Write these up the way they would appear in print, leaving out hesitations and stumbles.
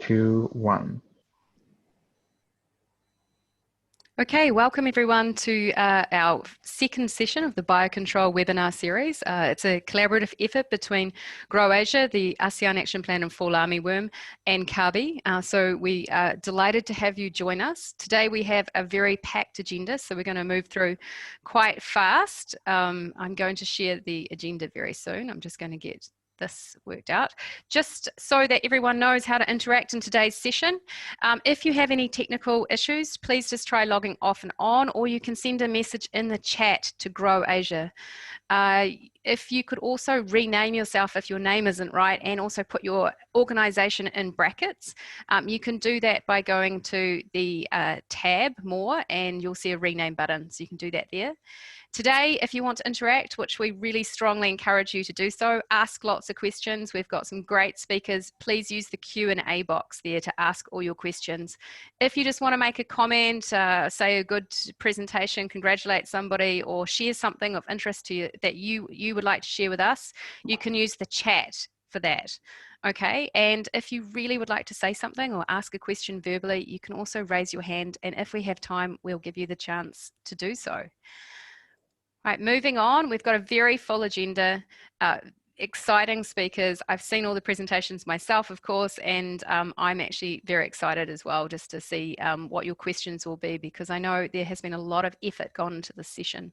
2, 1. Okay, welcome everyone to our second session of the Biocontrol webinar series. It's a collaborative effort between Grow Asia, the ASEAN Action Plan and Fall Army Worm, and CABI. So we are delighted to have you join us. Today we have a very packed agenda, so we're going to move through quite fast. I'm going to share the agenda very soon. I'm just going to get this worked out just so that everyone knows how to interact in today's session. If you have any technical issues, please just try logging off and on, or you can send a message in the chat to Grow Asia. If you could also rename yourself if your name isn't right, and also put your organization in brackets, you can do that by going to the tab More, and you'll see a rename button, so you can do that there. Today, if you want to interact, which we really strongly encourage you to do so, ask lots of questions. We've got some great speakers. Please use the Q&A box there to ask all your questions. If you just want to make a comment, say a good presentation, congratulate somebody, or share something of interest to you that you would like to share with us, you can use the chat for that. Okay, and if you really would like to say something or ask a question verbally, you can also raise your hand, and if we have time, we'll give you the chance to do so. Right, moving on, we've got a very full agenda, exciting speakers. I've seen all the presentations myself, of course, and I'm actually very excited as well just to see what your questions will be, because I know there has been a lot of effort gone into this session.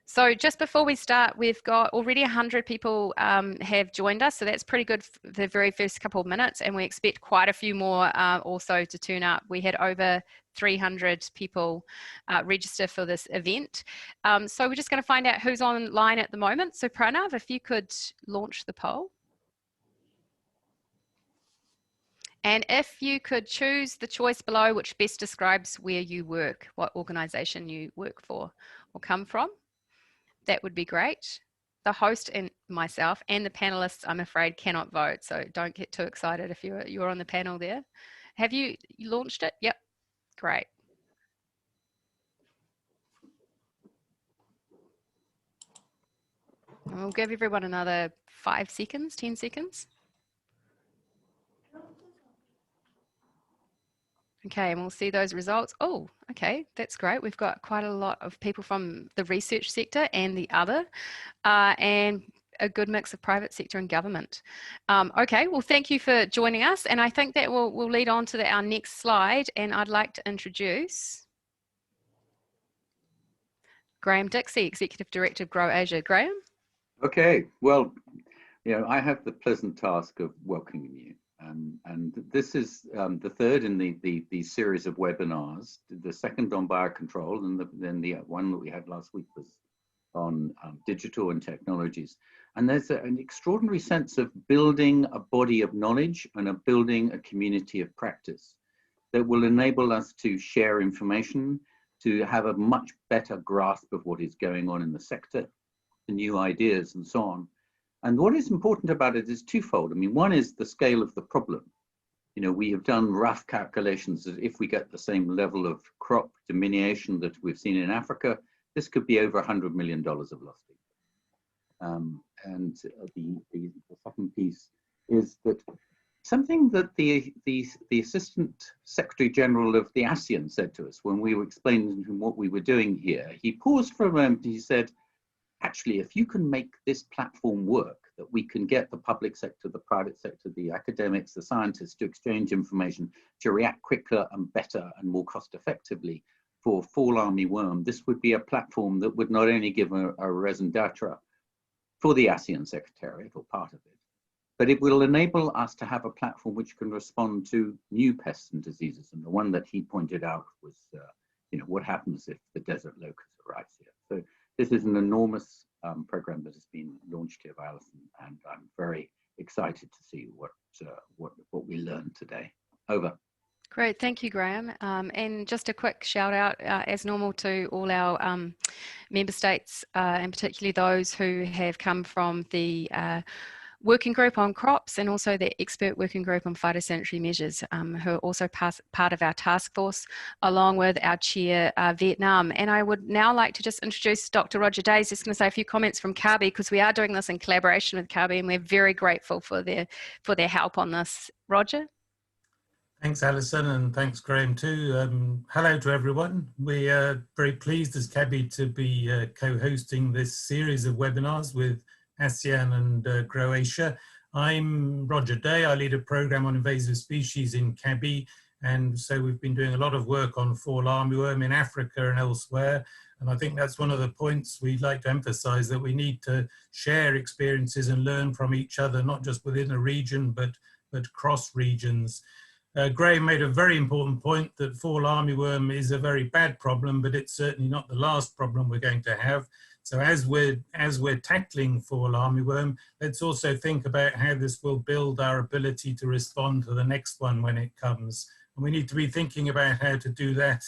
So just before we start, we've got already 100 people have joined us, so that's pretty good for the very first couple of minutes, and we expect quite a few more also to turn up. We had over 300 people register for this event. So we're just going to find out who's online at the moment. So Pranav, if you could launch the poll. And if you could choose the choice below which best describes where you work, what organization you work for or come from, that would be great. The host and myself and the panelists, I'm afraid, cannot vote, so don't get too excited if you're on the panel there. Have you launched it? Yep, great. And we'll give everyone another 5 seconds, 10 seconds. Okay, and we'll see those results. Oh, okay, that's great. We've got quite a lot of people from the research sector and the other, and a good mix of private sector and government. Okay, well, thank you for joining us. And I think that we'll lead on to our next slide. And I'd like to introduce Graham Dixie, Executive Director of Grow Asia. Graham? Okay, well, I have the pleasant task of welcoming you. And this is the third in the series of webinars. The second on biocontrol, and then the one that we had last week was on digital and technologies. And there's an extraordinary sense of building a body of knowledge and of building a community of practice that will enable us to share information, to have a much better grasp of what is going on in the sector, the new ideas and so on. And what is important about it is twofold. I mean, one is the scale of the problem. We have done rough calculations that if we get the same level of crop diminution that we've seen in Africa, this could be over $100 million of lost income. And the second piece is that something that the Assistant Secretary General of the ASEAN said to us when we were explaining to him what we were doing here. He paused for a moment and he said, actually, if you can make this platform work, that we can get the public sector, the private sector, the academics, the scientists to exchange information, to react quicker and better and more cost effectively for Fall Army Worm, this would be a platform that would not only give a raison d'etre for the ASEAN Secretariat or part of it, but it will enable us to have a platform which can respond to new pests and diseases. And the one that he pointed out was, what happens if the desert locust arrives here? So this is an enormous program that has been launched here by Alison, and I'm very excited to see what we learned today. Over. Great, thank you, Graham. And just a quick shout out, as normal, to all our member states, and particularly those who have come from the working group on crops and also the expert working group on phytosanitary measures, who are also part of our task force, along with our chair, Vietnam. And I would now like to just introduce Dr. Roger Day. Just going to say a few comments from CABI, because we are doing this in collaboration with CABI, and we're very grateful for their help on this. Roger? Thanks, Alison, and thanks, Graham, too. Hello to everyone. We are very pleased as CABI to be co-hosting this series of webinars with ASEAN and Croatia. I'm Roger Day. I lead a program on invasive species in CABI, and so we've been doing a lot of work on fall armyworm in Africa and elsewhere. And I think that's one of the points we'd like to emphasize, that we need to share experiences and learn from each other, not just within a region, but cross regions. Graham made a very important point that fall armyworm is a very bad problem, but it's certainly not the last problem we're going to have. So as we're tackling fall armyworm, let's also think about how this will build our ability to respond to the next one when it comes. And we need to be thinking about how to do that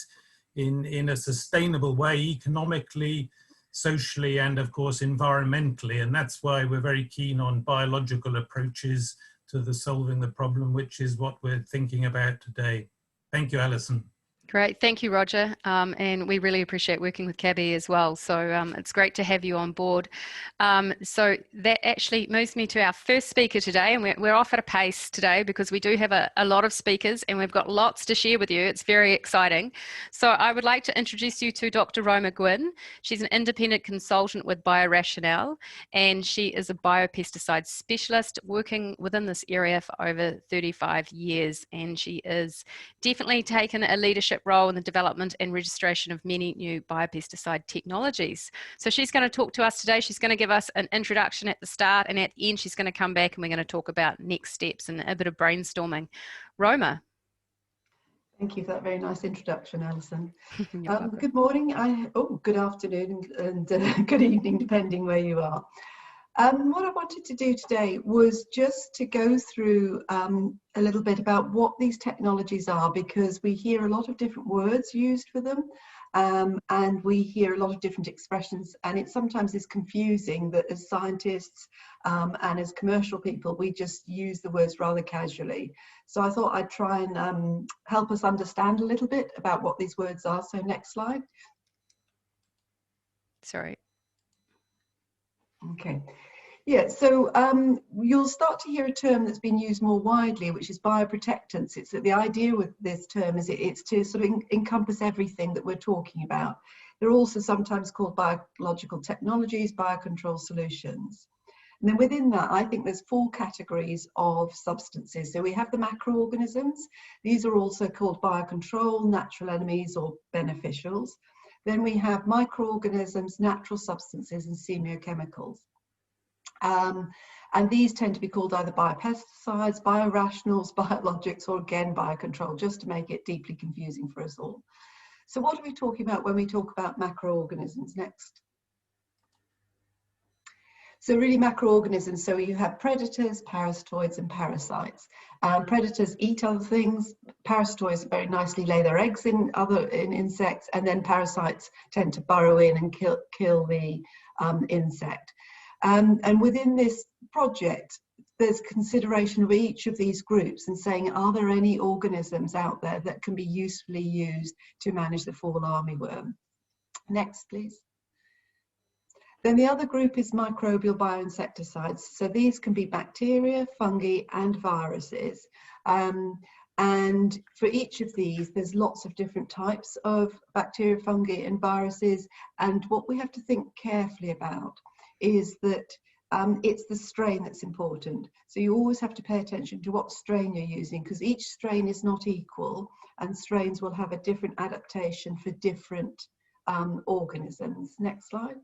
in a sustainable way, economically, socially, and of course environmentally. And that's why we're very keen on biological approaches to the solving the problem, which is what we're thinking about today. Thank you, Alison. Great, thank you, Roger, and we really appreciate working with CABI as well, so it's great to have you on board. So that actually moves me to our first speaker today, and we're off at a pace today because we do have a lot of speakers and we've got lots to share with you. It's very exciting. So I would like to introduce you to Dr. Roma Gwynn. She's an independent consultant with Biorationale, and she is a biopesticide specialist working within this area for over 35 years, and she is definitely taken a leadership role in the development and registration of many new biopesticide technologies. So she's going to talk to us today. She's going to give us an introduction at the start, and at the end she's going to come back and we're going to talk about next steps and a bit of brainstorming. Roma. Thank you for that very nice introduction, Alison. Good morning, good afternoon and good evening, depending where you are. What I wanted to do today was just to go through a little bit about what these technologies are, because we hear a lot of different words used for them, and we hear a lot of different expressions, and it sometimes is confusing that as scientists and as commercial people, we just use the words rather casually. So I thought I'd try and help us understand a little bit about what these words are. So next slide. Sorry. Okay. Yeah, so you'll start to hear a term that's been used more widely, which is bioprotectants. It's that the idea with this term is it's to sort of encompass everything that we're talking about. They're also sometimes called biological technologies, biocontrol solutions. And then within that, I think there's 4 categories of substances. So we have the macroorganisms. These are also called biocontrol, natural enemies, or beneficials. Then we have microorganisms, natural substances, and semiochemicals. And these tend to be called either biopesticides, biorationals, biologics, or again biocontrol, just to make it deeply confusing for us all. So what are we talking about when we talk about macroorganisms? Next. So really macroorganisms, so you have predators, parasitoids, and parasites. Predators eat other things, parasitoids very nicely lay their eggs in insects, and then parasites tend to burrow in and kill the insect. And within this project, there's consideration of each of these groups and saying, are there any organisms out there that can be usefully used to manage the fall armyworm? Next, please. Then the other group is microbial bioinsecticides. So these can be bacteria, fungi, and viruses. And for each of these, there's lots of different types of bacteria, fungi, and viruses. And what we have to think carefully about is that it's the strain that's important. So you always have to pay attention to what strain you're using, because each strain is not equal, and strains will have a different adaptation for different organisms. Next slide.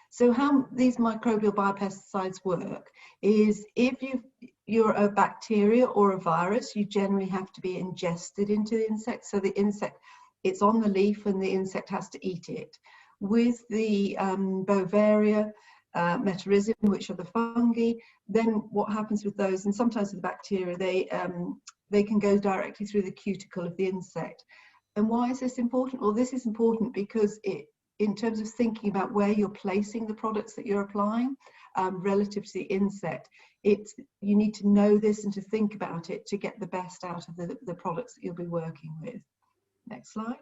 So how these microbial biopesticides work is if you're a bacteria or a virus, you generally have to be ingested into the insect. So the insect, it's on the leaf and the insect has to eat it. With the Bovaria, Metarhizium, which are the fungi, then what happens with those, and sometimes with the bacteria, they can go directly through the cuticle of the insect. And why is this important? Well, this is important because in terms of thinking about where you're placing the products that you're applying relative to the insect, you need to know this and to think about it to get the best out of the products that you'll be working with. Next slide.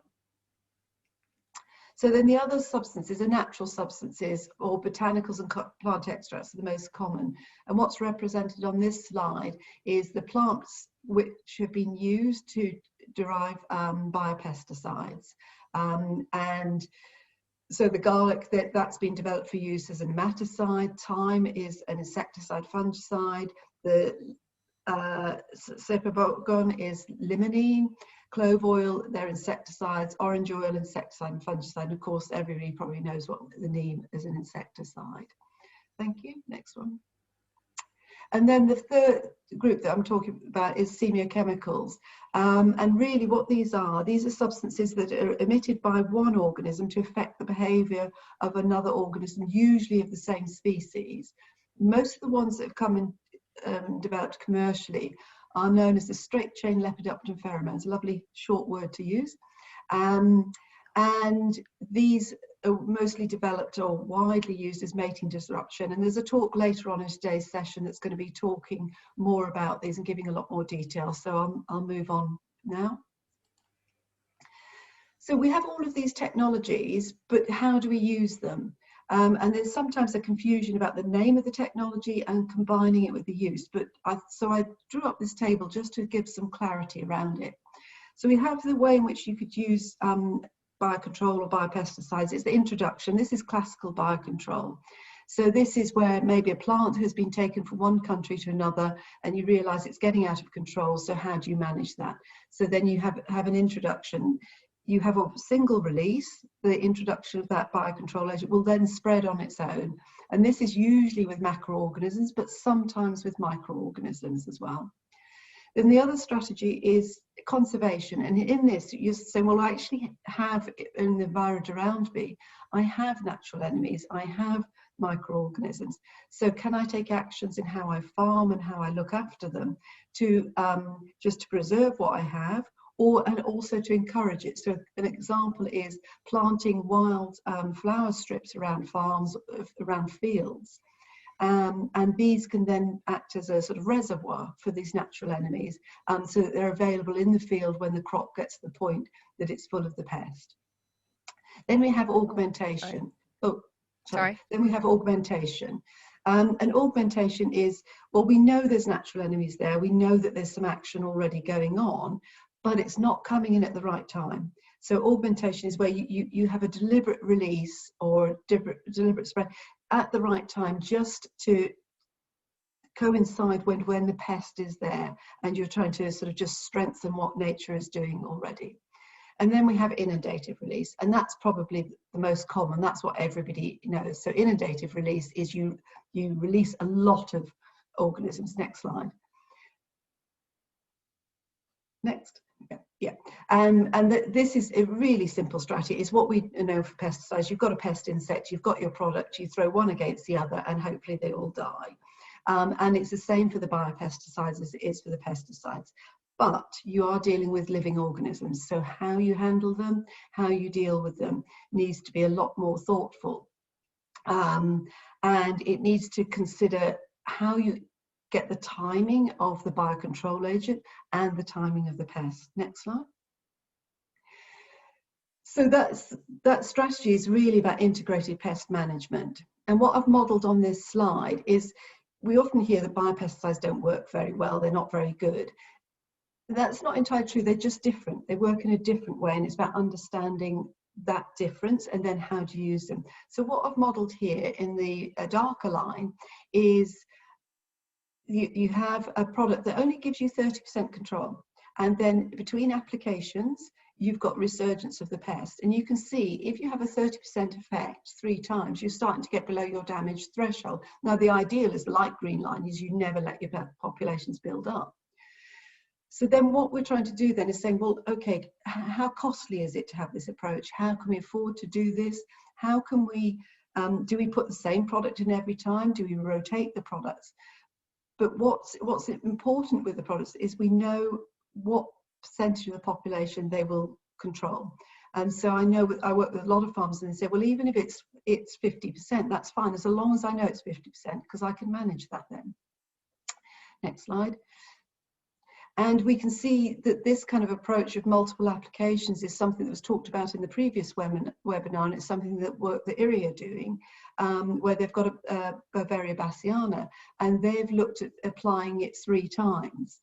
So then the other substances are natural substances, or botanicals and plant extracts are the most common. And what's represented on this slide is the plants which have been used to derive biopesticides. And so the garlic, that's been developed for use as a nematicide. Thyme is an insecticide fungicide. The Cepabogon is limonene. Clove oil, they're insecticides. Orange oil, insecticide and fungicide. And of course, everybody probably knows what the neem is, an insecticide. Thank you. Next one. And then the third group that I'm talking about is semiochemicals. And really what these are substances that are emitted by one organism to affect the behavior of another organism, usually of the same species. Most of the ones that have come and developed commercially are known as the straight-chain lepidopteran pheromones, a lovely short word to use. And these are mostly developed or widely used as mating disruption. And there's a talk later on in today's session that's going to be talking more about these and giving a lot more detail. So I'll move on now. So we have all of these technologies, but how do we use them? And there's sometimes a confusion about the name of the technology and combining it with the use. But so I drew up this table just to give some clarity around it. So we have the way in which you could use biocontrol or biopesticides. It's the introduction. This is classical biocontrol. So this is where maybe a plant has been taken from one country to another and you realize it's getting out of control. So how do you manage that? So then you have an introduction. You have a single release. The introduction of that biocontrol agent will then spread on its own. And this is usually with macroorganisms, but sometimes with microorganisms as well. Then the other strategy is conservation. And in this, you're saying, well, I actually have in the environment around me, I have natural enemies, I have microorganisms. So can I take actions in how I farm and how I look after them to just to preserve what I have, and also to encourage it? So an example is planting wild flower strips around farms, around fields. And these can then act as a sort of reservoir for these natural enemies, so that they're available in the field when the crop gets to the point that it's full of the pest. Then we have augmentation. Oh, sorry. Then we have augmentation. And augmentation is, well, we know there's natural enemies there. We know that there's some action already going on, but it's not coming in at the right time. So augmentation is where you have a deliberate release or deliberate spread at the right time, just to coincide when the pest is there, and you're trying to sort of just strengthen what nature is doing already. And then we have inundative release, and that's probably the most common. That's what everybody knows. So inundative release is you release a lot of organisms. Next slide. Next. Yeah. And this is a really simple strategy. It's what we know for pesticides. You've got a pest insect, you've got your product, you throw one against the other, and hopefully they all die. And it's the same for the biopesticides as it is for the pesticides. But you are dealing with living organisms. So how you handle them, how you deal with them needs to be a lot more thoughtful. And it needs to consider how you get the timing of the biocontrol agent and the timing of the pest. Next slide. So that strategy is really about integrated pest management. And what I've modelled on this slide is, we often hear that biopesticides don't work very well, they're not very good. That's not entirely true, they're just different. They work in a different way, and it's about understanding that difference and then how to use them. So what I've modelled here in the darker line is you have a product that only gives you 30% control, and then between applications you've got resurgence of the pest, and you can see if you have a 30% effect 3 times, you're starting to get below your damage threshold. Now the ideal is the light green line, is you never let your populations build up. So then what we're trying to do then is saying, well, okay, how costly is it to have this approach? How can we afford to do this? How can we do we put the same product in every time? Do we rotate the products? But what's important with the products is we know what percentage of the population they will control. And so I know I work with a lot of farmers, and they say, well, even if it's 50%, that's fine, as long as I know it's 50%, because I can manage that then. Next slide. And we can see that this kind of approach of multiple applications is something that was talked about in the previous webinar, and it's something that IRI are doing, where they've got a Bavaria bassiana, and they've looked at applying it 3 times.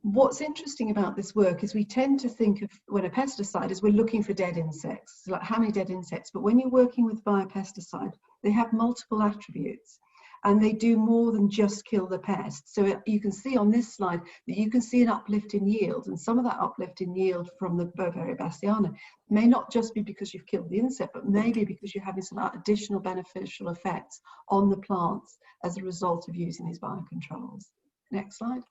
What's interesting about this work is we tend to think of, when a pesticide is, we're looking for dead insects, like how many dead insects, but when you're working with biopesticide, they have multiple attributes. And they do more than just kill the pest. So you can see on this slide that you can see an uplift in yield, and some of that uplift in yield from the Bavaria bassiana may not just be because you've killed the insect, but maybe because you're having some additional beneficial effects on the plants as a result of using these biocontrols. Next slide.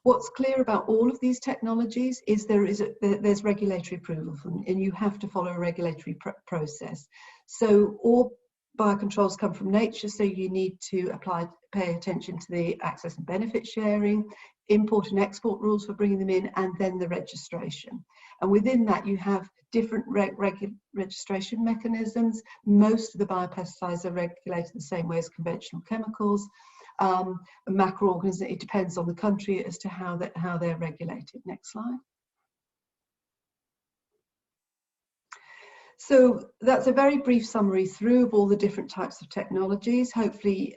What's clear about all of these technologies is there's regulatory approval, and you have to follow a regulatory process. So all biocontrols come from nature, so you need to pay attention to the access and benefit sharing, import and export rules for bringing them in, and then the registration. And within that, you have different registration mechanisms. Most of the biopesticides are regulated the same way as conventional chemicals. Macroorganisms, it depends on the country as to how they're regulated. Next slide. So that's a very brief summary through of all the different types of technologies. Hopefully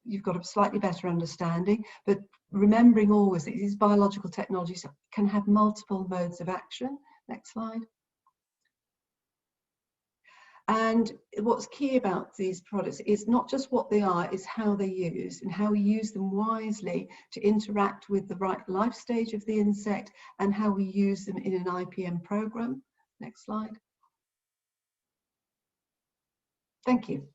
you've got a slightly better understanding, but remembering always that these biological technologies can have multiple modes of action. Next slide. And what's key about these products is not just what they are, is how they're used, and how we use them wisely to interact with the right life stage of the insect, and how we use them in an IPM program. Next slide. Thank you.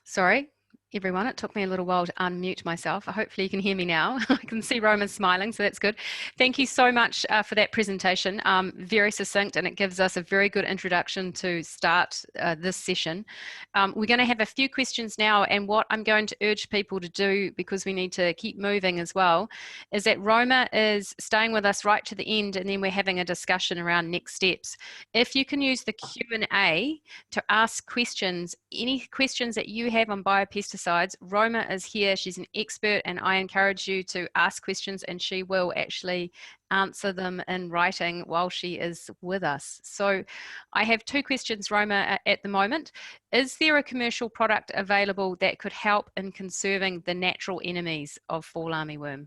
Sorry, everyone, it took me a little while to unmute myself. Hopefully you can hear me now. I can see Roma smiling, so that's good. Thank you so much for that presentation. Very succinct, and it gives us a very good introduction to start this session. We're going to have a few questions now, and what I'm going to urge people to do, because we need to keep moving as well, is that Roma is staying with us right to the end, and then we're having a discussion around next steps. If you can use the Q&A to ask questions, any questions that you have on biopesticides, Roma is here. She's an expert, and I encourage you to ask questions, and she will actually answer them in writing while she is with us. So I have 2 questions, Roma, at the moment. Is there a commercial product available that could help in conserving the natural enemies of fall armyworm?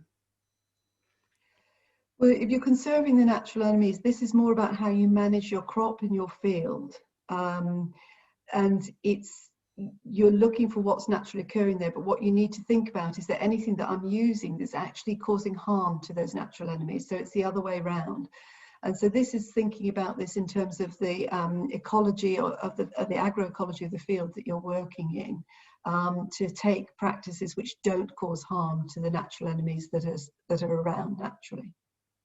Well, if you're conserving the natural enemies, this is more about how you manage your crop in your field. And you're looking for what's naturally occurring there, but what you need to think about is that anything that I'm using that's actually causing harm to those natural enemies. So it's the other way around. And so this is thinking about this in terms of the ecology of the agroecology of the field that you're working in, to take practices which don't cause harm to the natural enemies that are around naturally.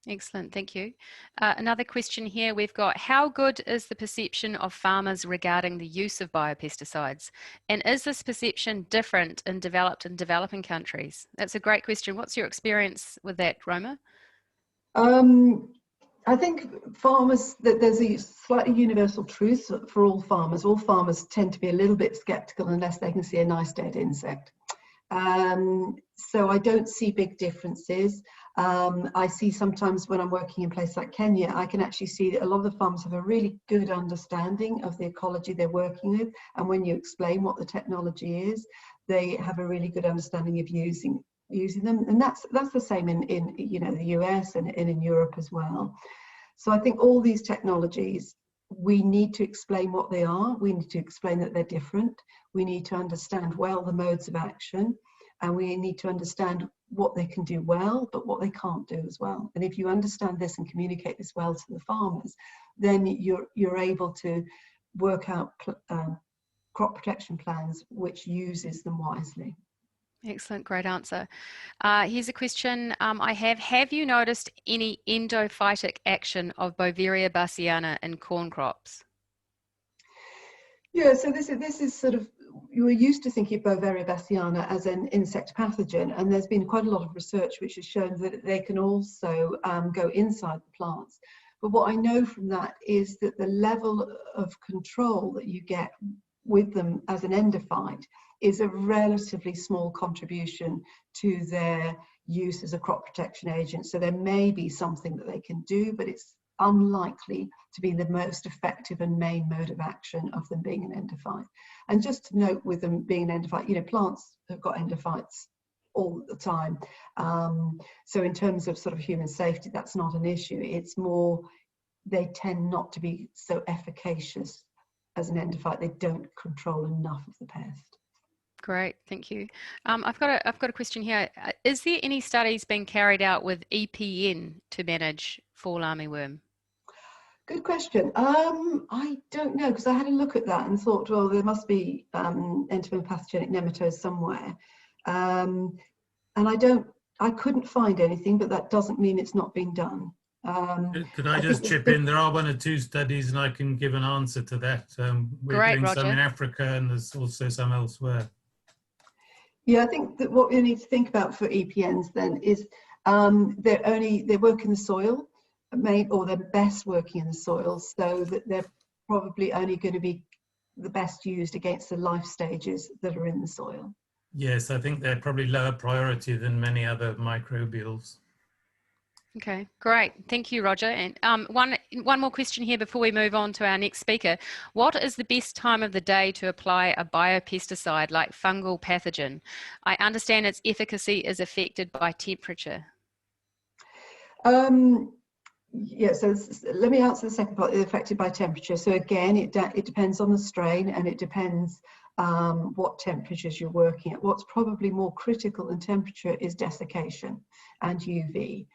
Excellent, thank you. Another question here we've got, how good is the perception of farmers regarding the use of biopesticides? And is this perception different in developed and developing countries? That's a great question. What's your experience with that, Roma? I think farmers, that there's a slightly universal truth for all farmers. All farmers tend to be a little bit skeptical unless they can see a nice dead insect. So I don't see big differences. I see sometimes when I'm working in places like Kenya, I can actually see that a lot of the farmers have a really good understanding of the ecology they're working with, and when you explain what the technology is, they have a really good understanding of using them, and that's the same in the US and in Europe as well. So I think all these technologies, we need to explain what they are. We need to explain that they're different. We need to understand well the modes of action, and we need to understand what they can do well, but what they can't do as well. And if you understand this and communicate this well to the farmers, then you're able to work out crop protection plans which uses them wisely. Excellent, great answer. Here's a question I have. Have you noticed any endophytic action of Bavaria bassiana in corn crops? Yeah, so this is sort of, you were used to thinking of Bavaria bassiana as an insect pathogen, and there's been quite a lot of research which has shown that they can also go inside the plants. But what I know from that is that the level of control that you get with them as an endophyte is a relatively small contribution to their use as a crop protection agent. So there may be something that they can do, but it's unlikely to be the most effective and main mode of action of them being an endophyte. And just to note, with them being an endophyte, you know, plants have got endophytes all the time. So in terms of sort of human safety, that's not an issue. It's more, they tend not to be so efficacious as an endophyte. They don't control enough of the pest. Great, thank you. I've got a question here. Is there any studies being carried out with EPN to manage fall armyworm? Good question. I don't know, because I had a look at that and thought, well, there must be entomopathogenic nematodes somewhere. And I couldn't find anything, but that doesn't mean it's not being done. Could I just chip in? There are 1 or 2 studies, and I can give an answer to that. We're Great, doing Roger. some in Africa, and there's also some elsewhere. Yeah, I think that what we need to think about for EPNs then is they work in the soil, or they're best working in the soil, so that they're probably only going to be the best used against the life stages that are in the soil. Yes, I think they're probably lower priority than many other microbials. Okay, great. Thank you, Roger. And one more question here before we move on to our next speaker. What is the best time of the day to apply a biopesticide like fungal pathogen? I understand its efficacy is affected by temperature. Yeah, so let me answer the second part, affected by temperature. So again, it depends on the strain, and it depends what temperatures you're working at. What's probably more critical than temperature is desiccation and UV.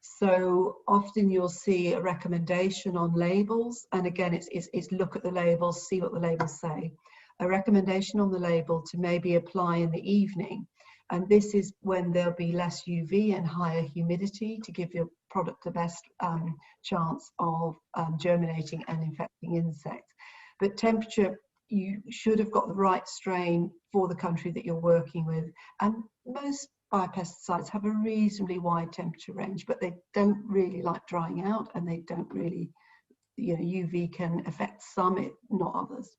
So often you'll see a recommendation on labels, and again, it's look at the labels, see what the labels say. A recommendation on the label to maybe apply in the evening, and this is when there'll be less UV and higher humidity to give your product the best chance of germinating and infecting insects. But temperature, you should have got the right strain for the country that you're working with, and most biopesticides have a reasonably wide temperature range, but they don't really like drying out, and they don't really, you know, UV can affect some, not others.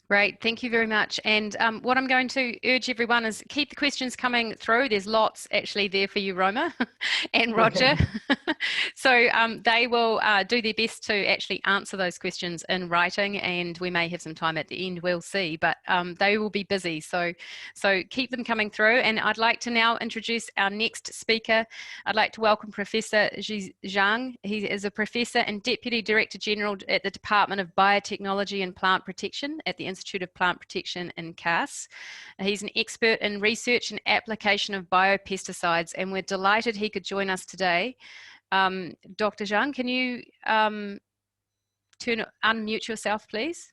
Great, thank you very much. And what I'm going to urge everyone is keep the questions coming through. There's lots actually there for you, Roma and Roger. Okay. So they will do their best to actually answer those questions in writing, and we may have some time at the end, we'll see, but they will be busy. So keep them coming through. And I'd like to now introduce our next speaker. I'd like to welcome Professor Zhang. He is a professor and Deputy Director General at the Department of Biotechnology and Plant Protection at the Institute of Plant Protection in CAS. He's an expert in research and application of biopesticides, and we're delighted he could join us today. Dr. Zhang, can you unmute yourself, please?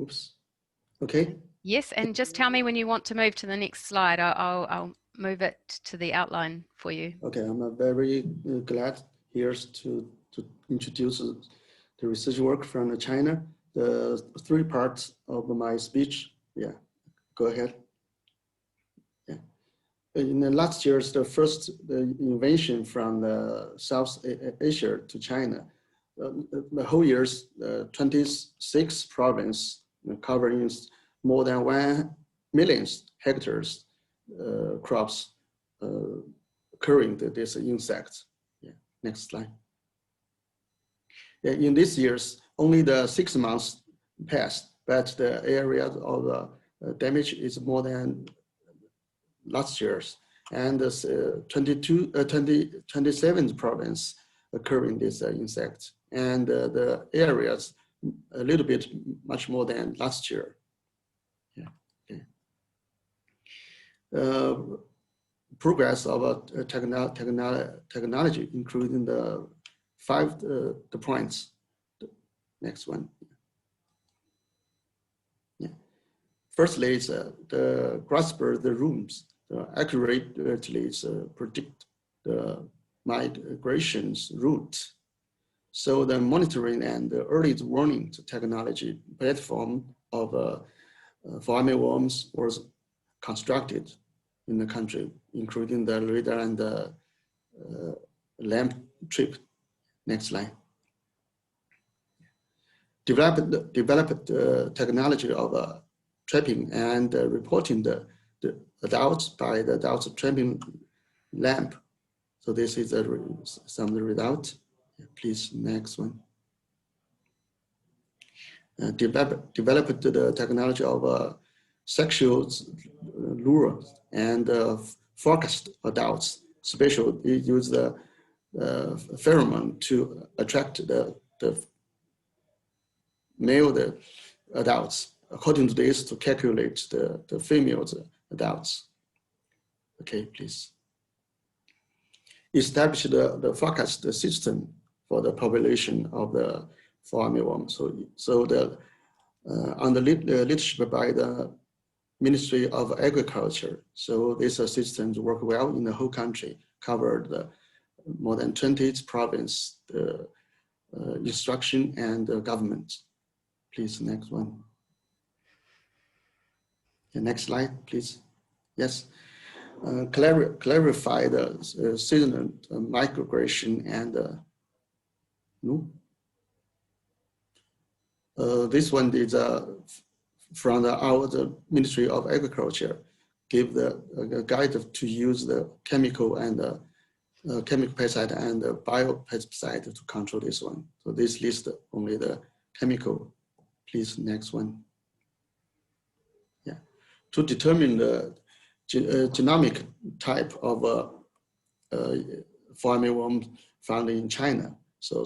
Oops. Okay. Yes, and just tell me when you want to move to the next slide. I'll move it to the outline for you. Okay, I'm very glad here to introduce the research work from China. The 3 parts of my speech. Yeah, go ahead. Yeah. In the last year's the invasion from the South Asia to China, the whole year's 26 provinces covering more than 1 million hectares crops occurring to these insects. Yeah, next slide. In this year's, only the 6 months passed, but the area of the damage is more than last year's. And this 27 province occurring this insect, and the areas a little bit much more than last year. Yeah. Okay. Progress of technology, including the 5 the points. Next one. Yeah. Firstly, it's the grasper the rooms accurately predict the migration's route. So the monitoring and the early warning technology platform of fall armyworms was constructed. in the country, including the radar and the lamp trip. Next slide. Developed technology of trapping and reporting the adults by the adults trapping lamp. So this is some of the result. Please, next one. Developed the technology of sexual lure and focused adults. Special, they use the pheromone to attract the male adults. According to this, to calculate the female adults. Okay, please. Establish the forecast system for the population of the fall army worm. So under leadership by the Ministry of Agriculture. So these systems work well in the whole country, covered more than 20 provinces, the instruction and the government. Please, next one. The next slide, please. Yes. Clarify the seasonal migration and no. This one is from the Ministry of Agriculture, give the guide to use the chemical and chemical pesticide and the biopesticide to control this one. So this list only the chemical. Please, next one. Yeah, to determine the genomic type of fall army worm found in China. So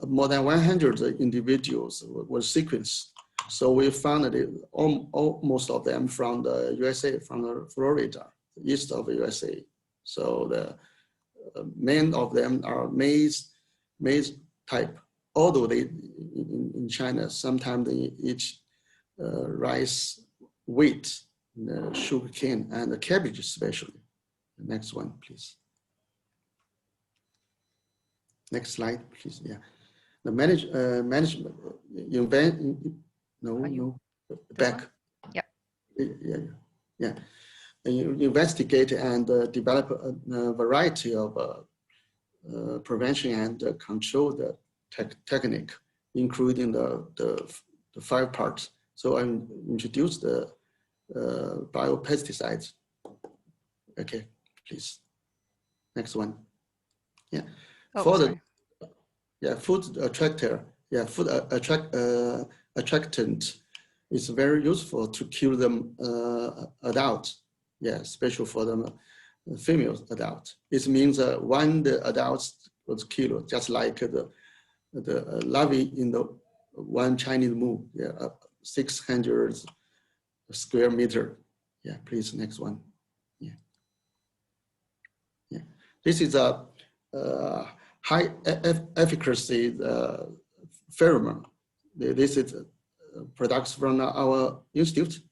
more than 100 individuals were sequenced. So we found that most of them from the USA, from the Florida, the east of the USA. So the many of them are maize type. Although they in China sometimes they eat rice, wheat, sugar cane, and the cabbage especially. The next one, please. Next slide, please. Yeah, the management back. Yep. Yeah. Investigate and develop a variety of prevention and control the technique, including the 5 parts. So I introduced the biopesticides. Okay, please. Next one. Yeah. Oh, for sorry. food attractor. Yeah, food attractant is very useful to kill them adult. Yeah, especially for the female adult. It means when the adults was killed, just like the larvae in the one Chinese moon. Yeah, 600 square meter. Yeah, please, next one. Yeah. Yeah, this is a high efficacy pheromone. This is products from our institute.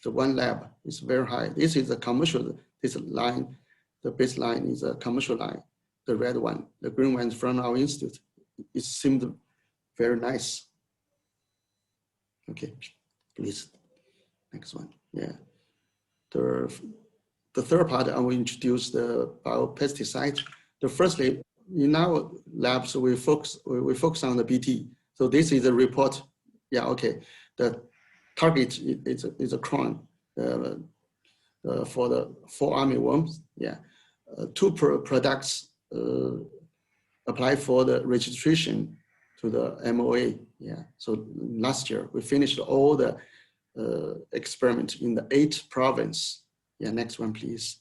The one lab is very high. This is a commercial. This line, the baseline is a commercial line. The red one, the green one is from our institute. It seemed very nice. Okay, please. Next one. Yeah. The third part, I will introduce the biopesticide. Firstly, in our labs, we focus on the BT. So this is a report. Yeah, okay. The target is a clone for the fall army worms. Yeah, 2 products apply for the registration to the MOA. Yeah, so last year we finished all the experiment in the 8 provinces. Yeah, next one, please.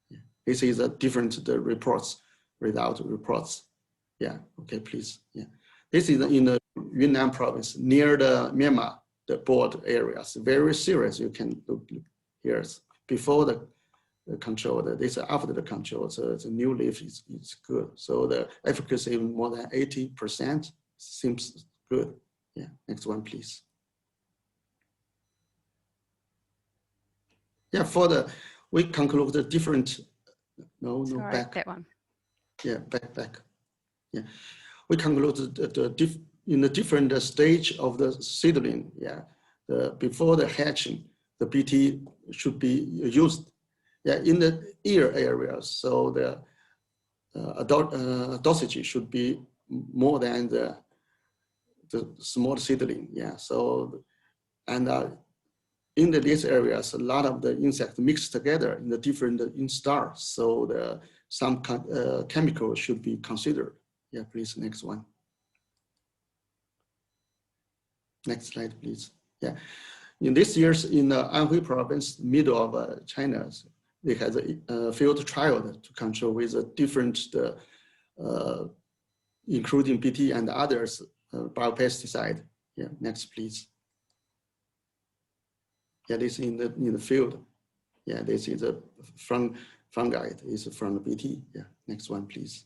Yeah. This is a different reports, result reports. Yeah, okay, please. Yeah, this is in the Yunnan province near the Myanmar, the border areas. Very serious. You can look here before the control. This after the control. So the new leaf is good. So the efficacy more than 80% seems good. Yeah, next one, please. Yeah, we conclude the different, Sorry, back. that one. Yeah, back. Yeah, we conclude in the different stage of the seedling. Yeah, before the hatching, the BT should be used. Yeah, in the ear area, so the dosage should be more than the small seedling. Yeah, so and in these areas, a lot of the insects mix together in the different instars. So some chemicals should be considered. Yeah, please, next one. Next slide, please. Yeah, in this year's in Anhui province, middle of China, they had a field trial to control with a different, including BT and others, biopesticide. Yeah, next, please. Yeah, this in the field. Yeah, this is a fungi. Is from the BT. Yeah, next one, please.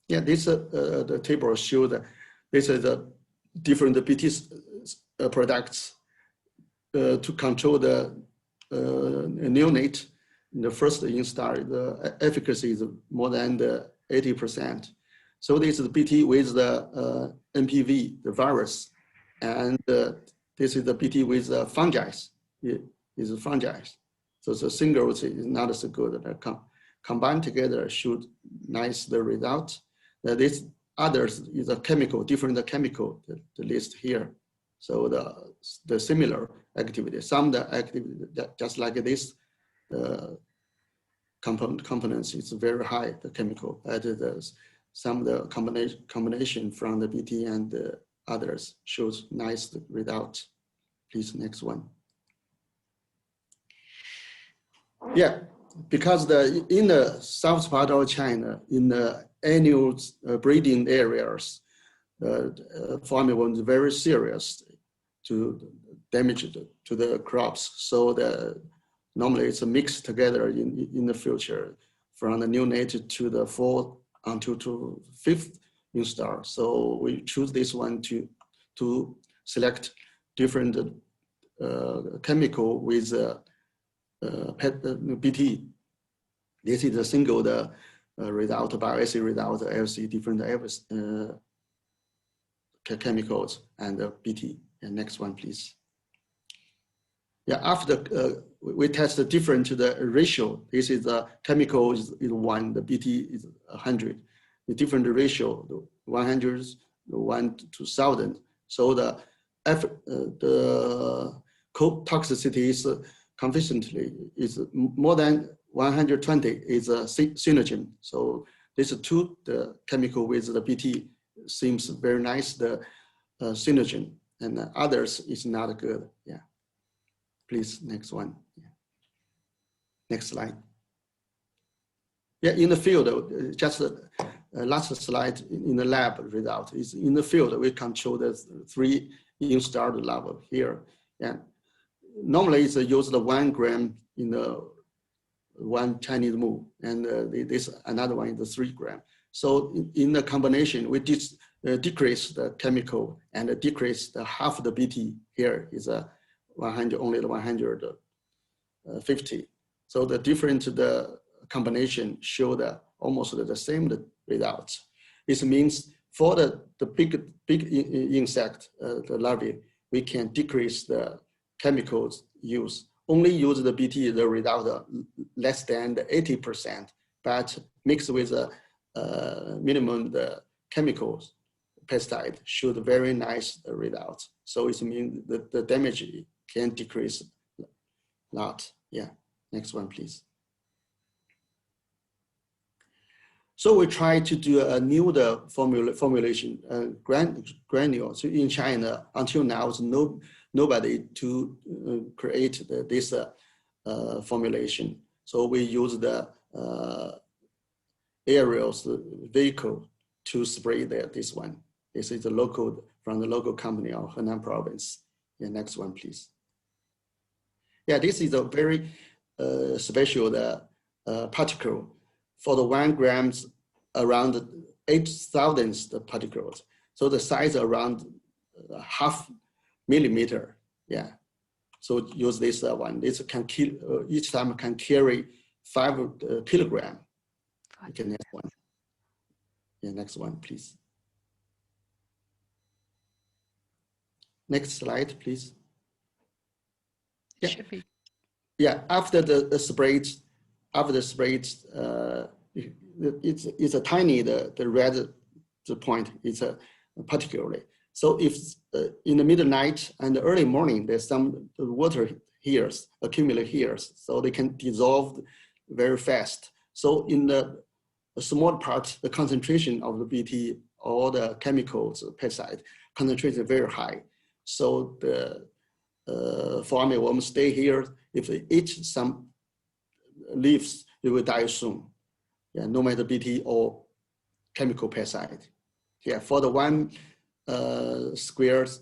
Yeah, this the table shows that this is the different BT products to control the neonate. In the first instar, the efficacy is more than 80%. So this is the BT with the NPV, the virus, and this is the BT with fungi. It is fungi. So the singles is not so good. Combined together should nice the result. This others is a chemical, different chemical, the list here. So the similar activity, some the activity that just like this, components is very high, the chemical. Some of the combination from the BT and the others shows nice result. Please, next one. Yeah, because in the south part of China, in the annual breeding areas, fall army worm is very serious to damage to the crops. So normally it's a mix together in the future from the neonate to the fourth until to fifth instar. So we choose this one to select different chemical with BT. This is a single result, bioassay result, LC different chemicals and BT. And next one, please. Yeah, after we test the different the ratio. This is the chemical is 1, the BT is 100. The different ratio, the 100, the 1 to 1,000. So the co-toxicity is consistently is more than 120 is a synergen. So these two, the chemical with the BT seems very nice, the synergen, and the others is not good. Yeah. Please, next one. Yeah. Next slide. Yeah, in the field, just last slide in the lab result is in the field, we control the 3 instar level here. And normally it's used 1 gram in the 1 Chinese move, and this another one is the 3 gram. So in the combination, we decrease the chemical and decrease the half the BT. Here is a 100, only the 150. So the different the combination show the almost the same results. This means for the big insect, the larvae, we can decrease the chemicals use. Only use the BT, the result less than the 80%, but mixed with minimum the chemicals, pesticide should very nice results. So it means that the damage can decrease a lot. Yeah, next one, please. So we try to do a new formulation, granules in China. Until now, nobody to create this formulation. So we use the aerials vehicle to spray this one. This is from the local company of Henan province. Yeah, next one, please. Yeah, this is a very special particle. For the 1 grams, around 8,000 particles. So the size around 0.5 millimeter. Yeah. So use this one. This can kill, each time can carry 5 kilogram. Okay, next one. Yeah, next one, please. Next slide, please. It should be. Yeah, after the spray, it's a tiny, the red point is particularly. So if in the midnight and the early morning, there's some water here, accumulate here, so they can dissolve very fast. So in the small part, the concentration of the BT or the chemicals, pesticide, concentration is very high. So the fall army worm stay here. If they eat some leaves, it will die soon. Yeah, no matter BT or chemical pesticide. Yeah, for the one squares,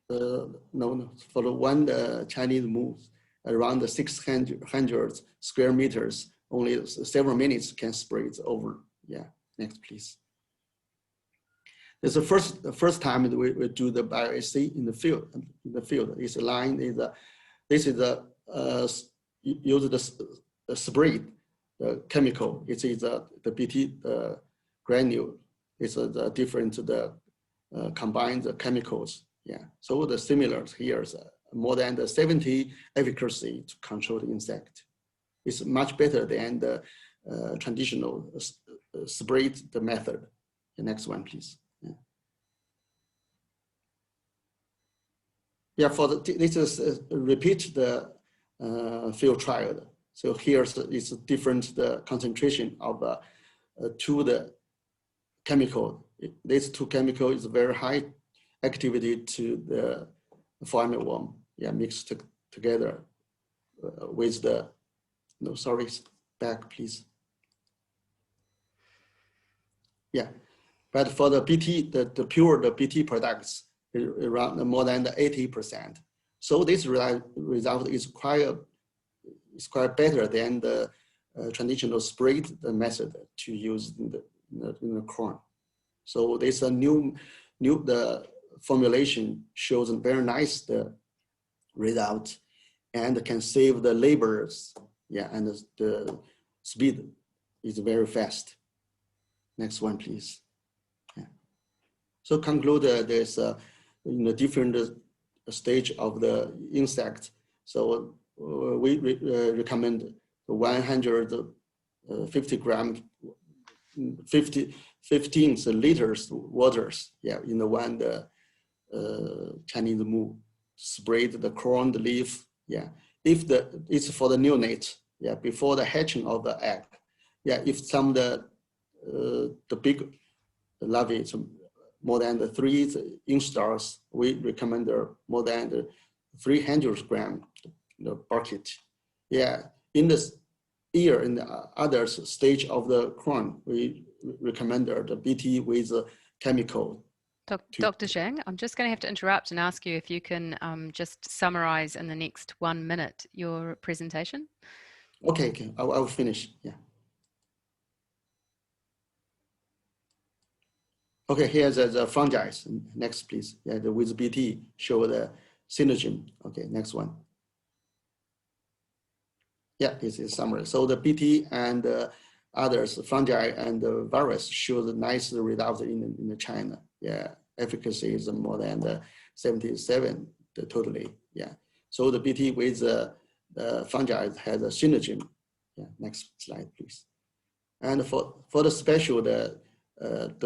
for the one Chinese moves around the 600 square meters, only several minutes can spray it over. Yeah, next please. It's the first time that we do the BioAC in the field. It's a line. This is the use the spray, the chemical. It is the BT granule. It's the different combined chemicals. Yeah. So the similar here is more than the 70 efficacy to control the insect. It's much better than the traditional spray the method. The next one, please. Yeah, for this is repeat the field trial. So here is different the concentration of the chemical. These two chemical is very high activity to the fall army worm. Yeah, mixed together with the back please. Yeah, but for the BT, the pure BT products, around more than 80%. So this result is quite better than the traditional spray method to use in the corn. So there's a new the formulation shows a very nice the result and can save the labors. Yeah, and the speed is very fast. Next one, please. Yeah. So conclude there's in a different stage of the insect. So we recommend 150 grams, 15 liters waters. Yeah, in the one Chinese move, sprayed the corn, the leaf. Yeah, if it's for the neonate. Yeah, before the hatching of the egg. Yeah, if some the big larvae, more than the 3 instars, we recommend more than the 300 gram bucket. Yeah, in this year, in the other stage of the corn, we recommend the BT with chemical. Dr. Zhang, I'm just going to have to interrupt and ask you if you can just summarize in the next 1 minute your presentation. Okay, I will finish, yeah. Okay, here's the fungi. Next, please. Yeah, the with BT show the synergy. Okay, next one. Yeah, this is summary. So the BT and others, fungi and the virus show the nice result in the China. Yeah, efficacy is more than the 77 totally. Yeah. So the BT with the fungi has a synergy. Yeah, next slide, please. And for the special the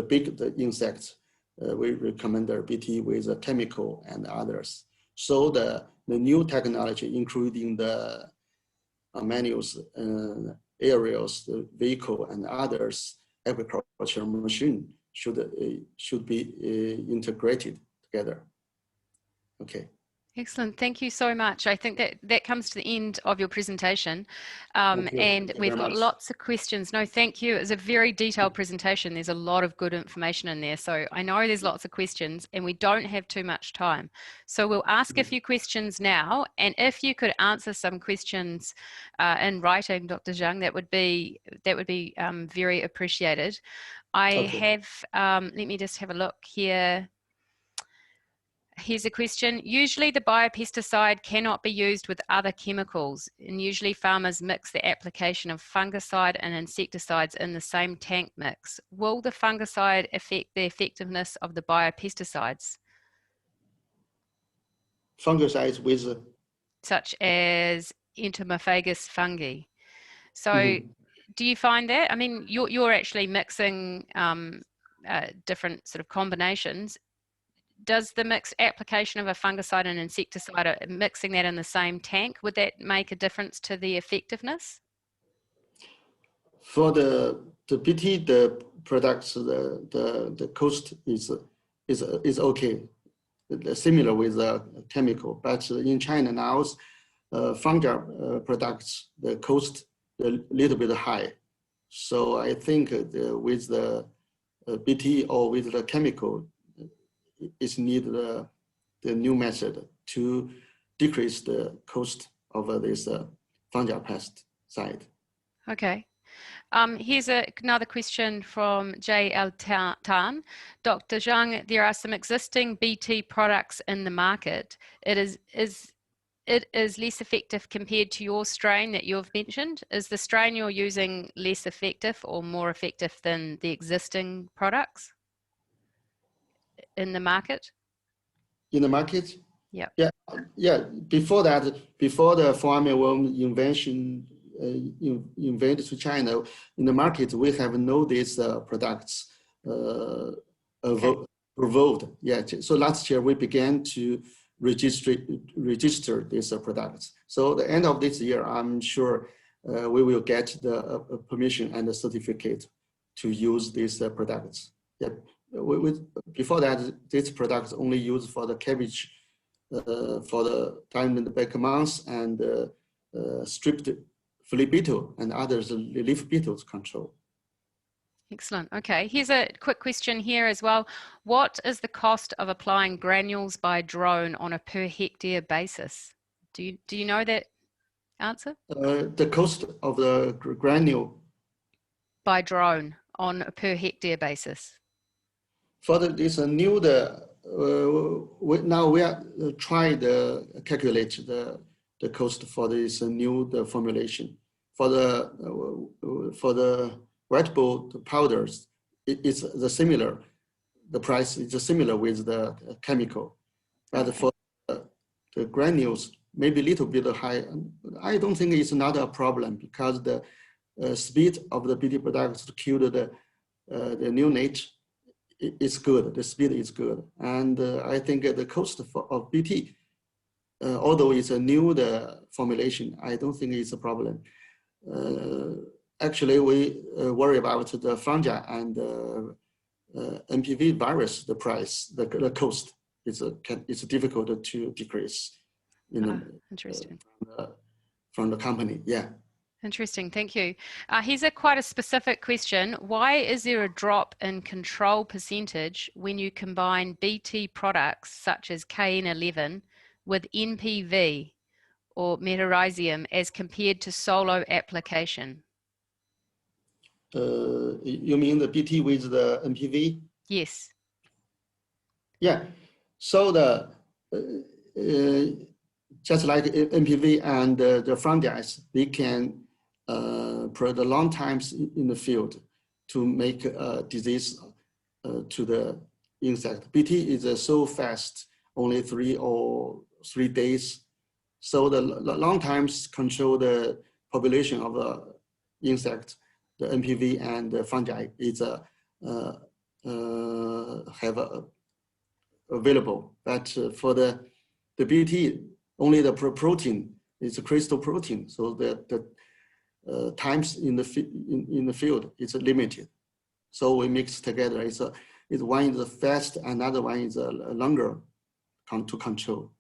big insects, we recommend the BT with a chemical and others. So the new technology, including the manuals, aerials, the vehicle, and others, agriculture machine should be integrated together. Okay. Excellent. Thank you so much. I think that comes to the end of your presentation. And we've got lots of questions. No, thank you. It's a very detailed presentation. There's a lot of good information in there. So I know there's lots of questions and we don't have too much time. So we'll ask a few questions now. And if you could answer some questions in writing, Dr. Zhang, that would be very appreciated. I have, let me just have a look here. Here's a question. Usually the biopesticide cannot be used with other chemicals, and usually farmers mix the application of fungicide and insecticides in the same tank mix. Will the fungicide affect the effectiveness of the biopesticides? Fungicides with? such as entomophagus fungi. So do you find that? I mean, you're actually mixing different sort of combinations. Does the mixed application of a fungicide and insecticide, mixing that in the same tank, would that make a difference to the effectiveness? For the BT, the products, the cost is okay, similar with the chemical. But in China now, fungal products, the cost a little bit high. So I think with the BT or with the chemical, it's need the new method to decrease the cost of this fungal pesticide. Okay. Here's another question from Jaekel. Dr. Zhang, there are some existing BT products in the market. It is less effective compared to your strain that you've mentioned. Is the strain you're using less effective or more effective than the existing products in the market? In the market? Yeah. Yeah. Before that, before the Fall Army Worm invention, invented to China, in the market, we have no these products evolved yet. So last year, we began to register these products. So the end of this year, I'm sure we will get the permission and the certificate to use these products. Yeah. Before that, these products only used for the cabbage, for the diamondback mouse and stripped flea beetle and others, leaf beetles control. Excellent. Okay, here's a quick question here as well. What is the cost of applying granules by drone on a per hectare basis? Do you know that answer? The cost of the granule by drone on a per hectare basis. For this new now we are trying to calculate the cost for this new formulation. For the Red Bull powders, it's the similar. The price is similar with the chemical, but for the granules, maybe a little bit high. I don't think it's not a problem because the speed of the BT products to kill the neonate is good. The speed is good, and I think the cost of BT, although it's a new formulation, I don't think it's a problem. Actually, we worry about the fungi and MPV virus. The price, the cost, it's difficult to decrease. Interesting. From the company, yeah. Interesting, thank you. Here's quite a specific question. Why is there a drop in control percentage when you combine BT products such as KN11 with NPV or metarhizium as compared to solo application? You mean the BT with the NPV? Yes. Yeah. So just like NPV and the fungi, they can for the long times in the field to make disease to the insect. BT is so fast, only 3 days. So the long times control the population of the insect. The NPV and the fungi is available, but for the BT, only the protein is a crystal protein. So the times in the field is limited. So we mix together. One is fast, another one is longer to control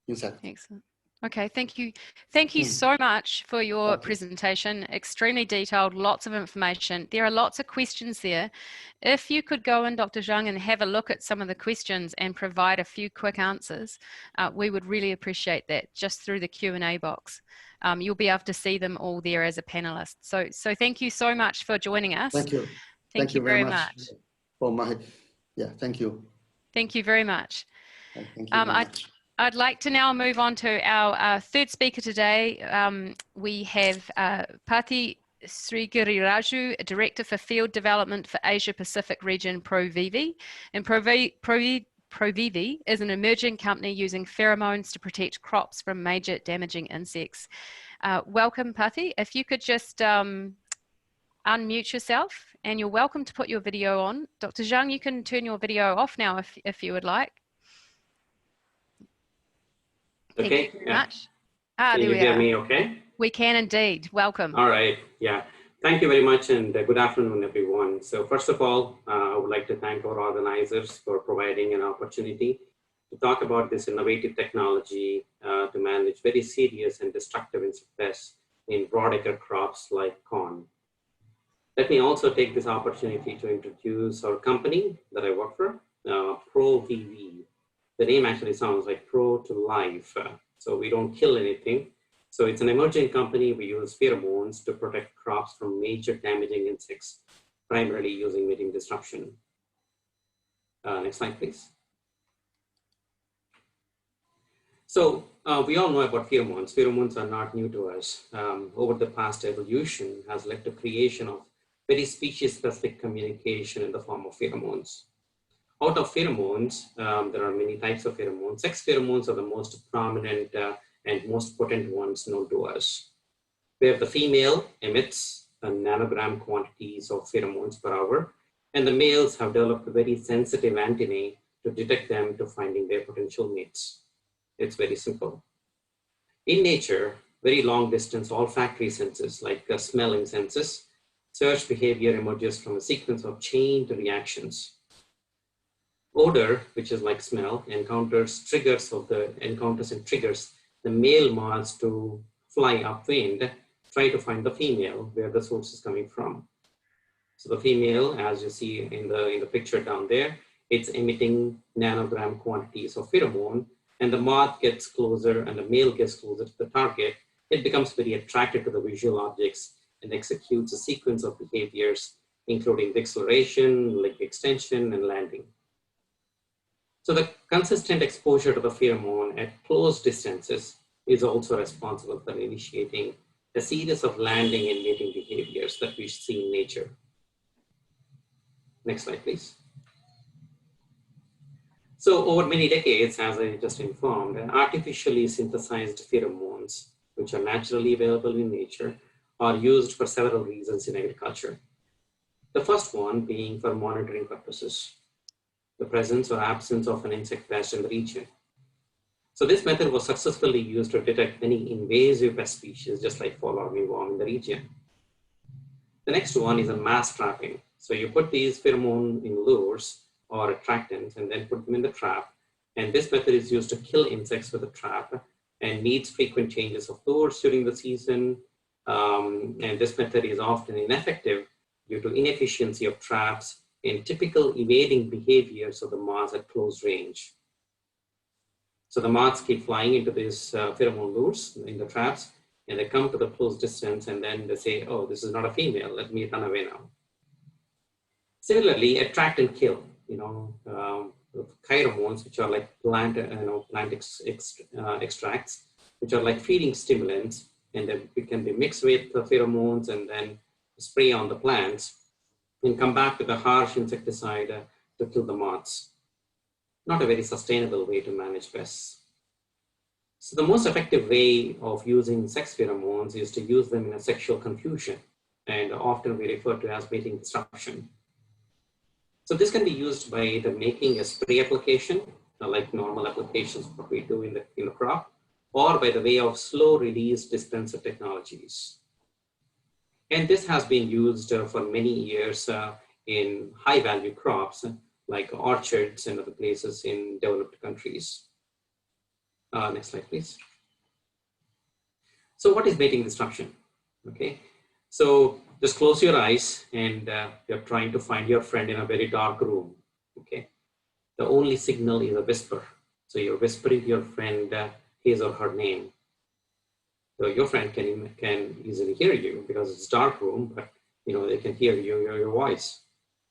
insect. Excellent. Okay, thank you. Thank you so much for your presentation. Extremely detailed, lots of information. There are lots of questions there. If you could go in, Dr. Zhang, and have a look at some of the questions and provide a few quick answers, we would really appreciate that just through the Q&A box. You'll be able to see them all there as a panelist. So thank you so much for joining us. Thank you. Thank you very much. Thank you. Thank you very much. Thank you very much. I'd like to now move on to our third speaker today. We have Pathi Srigiriraju, Director for Field Development for Asia Pacific Region, Provivi. And Provivi Provivi is an emerging company using pheromones to protect crops from major damaging insects. Welcome, Pathi. If you could just unmute yourself, and you're welcome to put your video on. Dr. Zhang, you can turn your video off now if you would like. Okay. Thank you very much. Can you hear me okay? We can indeed. Welcome. All right. Yeah. Thank you very much, and good afternoon, everyone. So first of all, I would like to thank our organizers for providing an opportunity to talk about this innovative technology to manage very serious and destructive insect pests in broadacre crops like corn. Let me also take this opportunity to introduce our company that I work for, Provivi. The name actually sounds like pro to life. So we don't kill anything. So it's an emerging company. We use pheromones to protect crops from major damaging insects, primarily using mating disruption. Next slide, please. So we all know about pheromones. Pheromones are not new to us. Over the past, evolution has led to creation of very species-specific communication in the form of pheromones. Out of pheromones, there are many types of pheromones. Sex pheromones are the most prominent and most potent ones known to us, where the female emits nanogram quantities of pheromones per hour, and the males have developed very sensitive antennae to detect them to finding their potential mates. It's very simple. In nature, very long distance olfactory senses like smelling senses, search behavior emerges from a sequence of chained reactions. Odor, which is like smell, encounters and triggers the male moths to fly upwind, try to find the female where the source is coming from. So the female, as you see in the picture down there, it's emitting nanogram quantities of pheromone, and the moth gets closer and the male gets closer to the target. It becomes very attracted to the visual objects and executes a sequence of behaviors, including deceleration, leg extension, and landing. So the consistent exposure to the pheromone at close distances is also responsible for initiating a series of landing and mating behaviors that we see in nature. Next slide, please. So over many decades, as I just informed, artificially synthesized pheromones, which are naturally available in nature, are used for several reasons in agriculture. The first one being for monitoring purposes, the presence or absence of an insect pest in the region. So this method was successfully used to detect many invasive pest species, just like fall army worm in the region. The next one is a mass trapping. So you put these pheromone in lures or attractants and then put them in the trap. And this method is used to kill insects with a trap and needs frequent changes of lures during the season. And this method is often ineffective due to inefficiency of traps and typical evading behaviors of the moths at close range. So the moths keep flying into these pheromone lures in the traps, and they come to the close distance, and then they say, oh, this is not a female, let me run away now. Similarly, attract and kill, pheromones, which are like plant extracts, which are like feeding stimulants, and then it can be mixed with the pheromones and then spray on the plants, and come back with a harsh insecticide to kill the moths. Not a very sustainable way to manage pests. So the most effective way of using sex pheromones is to use them in a sexual confusion, and often we refer to as mating disruption. So this can be used by either making a spray application, like normal applications what we do in the crop, or by the way of slow release dispenser technologies. And this has been used for many years in high value crops like orchards and other places in developed countries. Next slide, please. So what is mating disruption? Okay, so just close your eyes and you're trying to find your friend in a very dark room. Okay, the only signal is a whisper. So you're whispering to your friend his or her name. So your friend can easily hear you because it's a dark room, but they can hear your voice.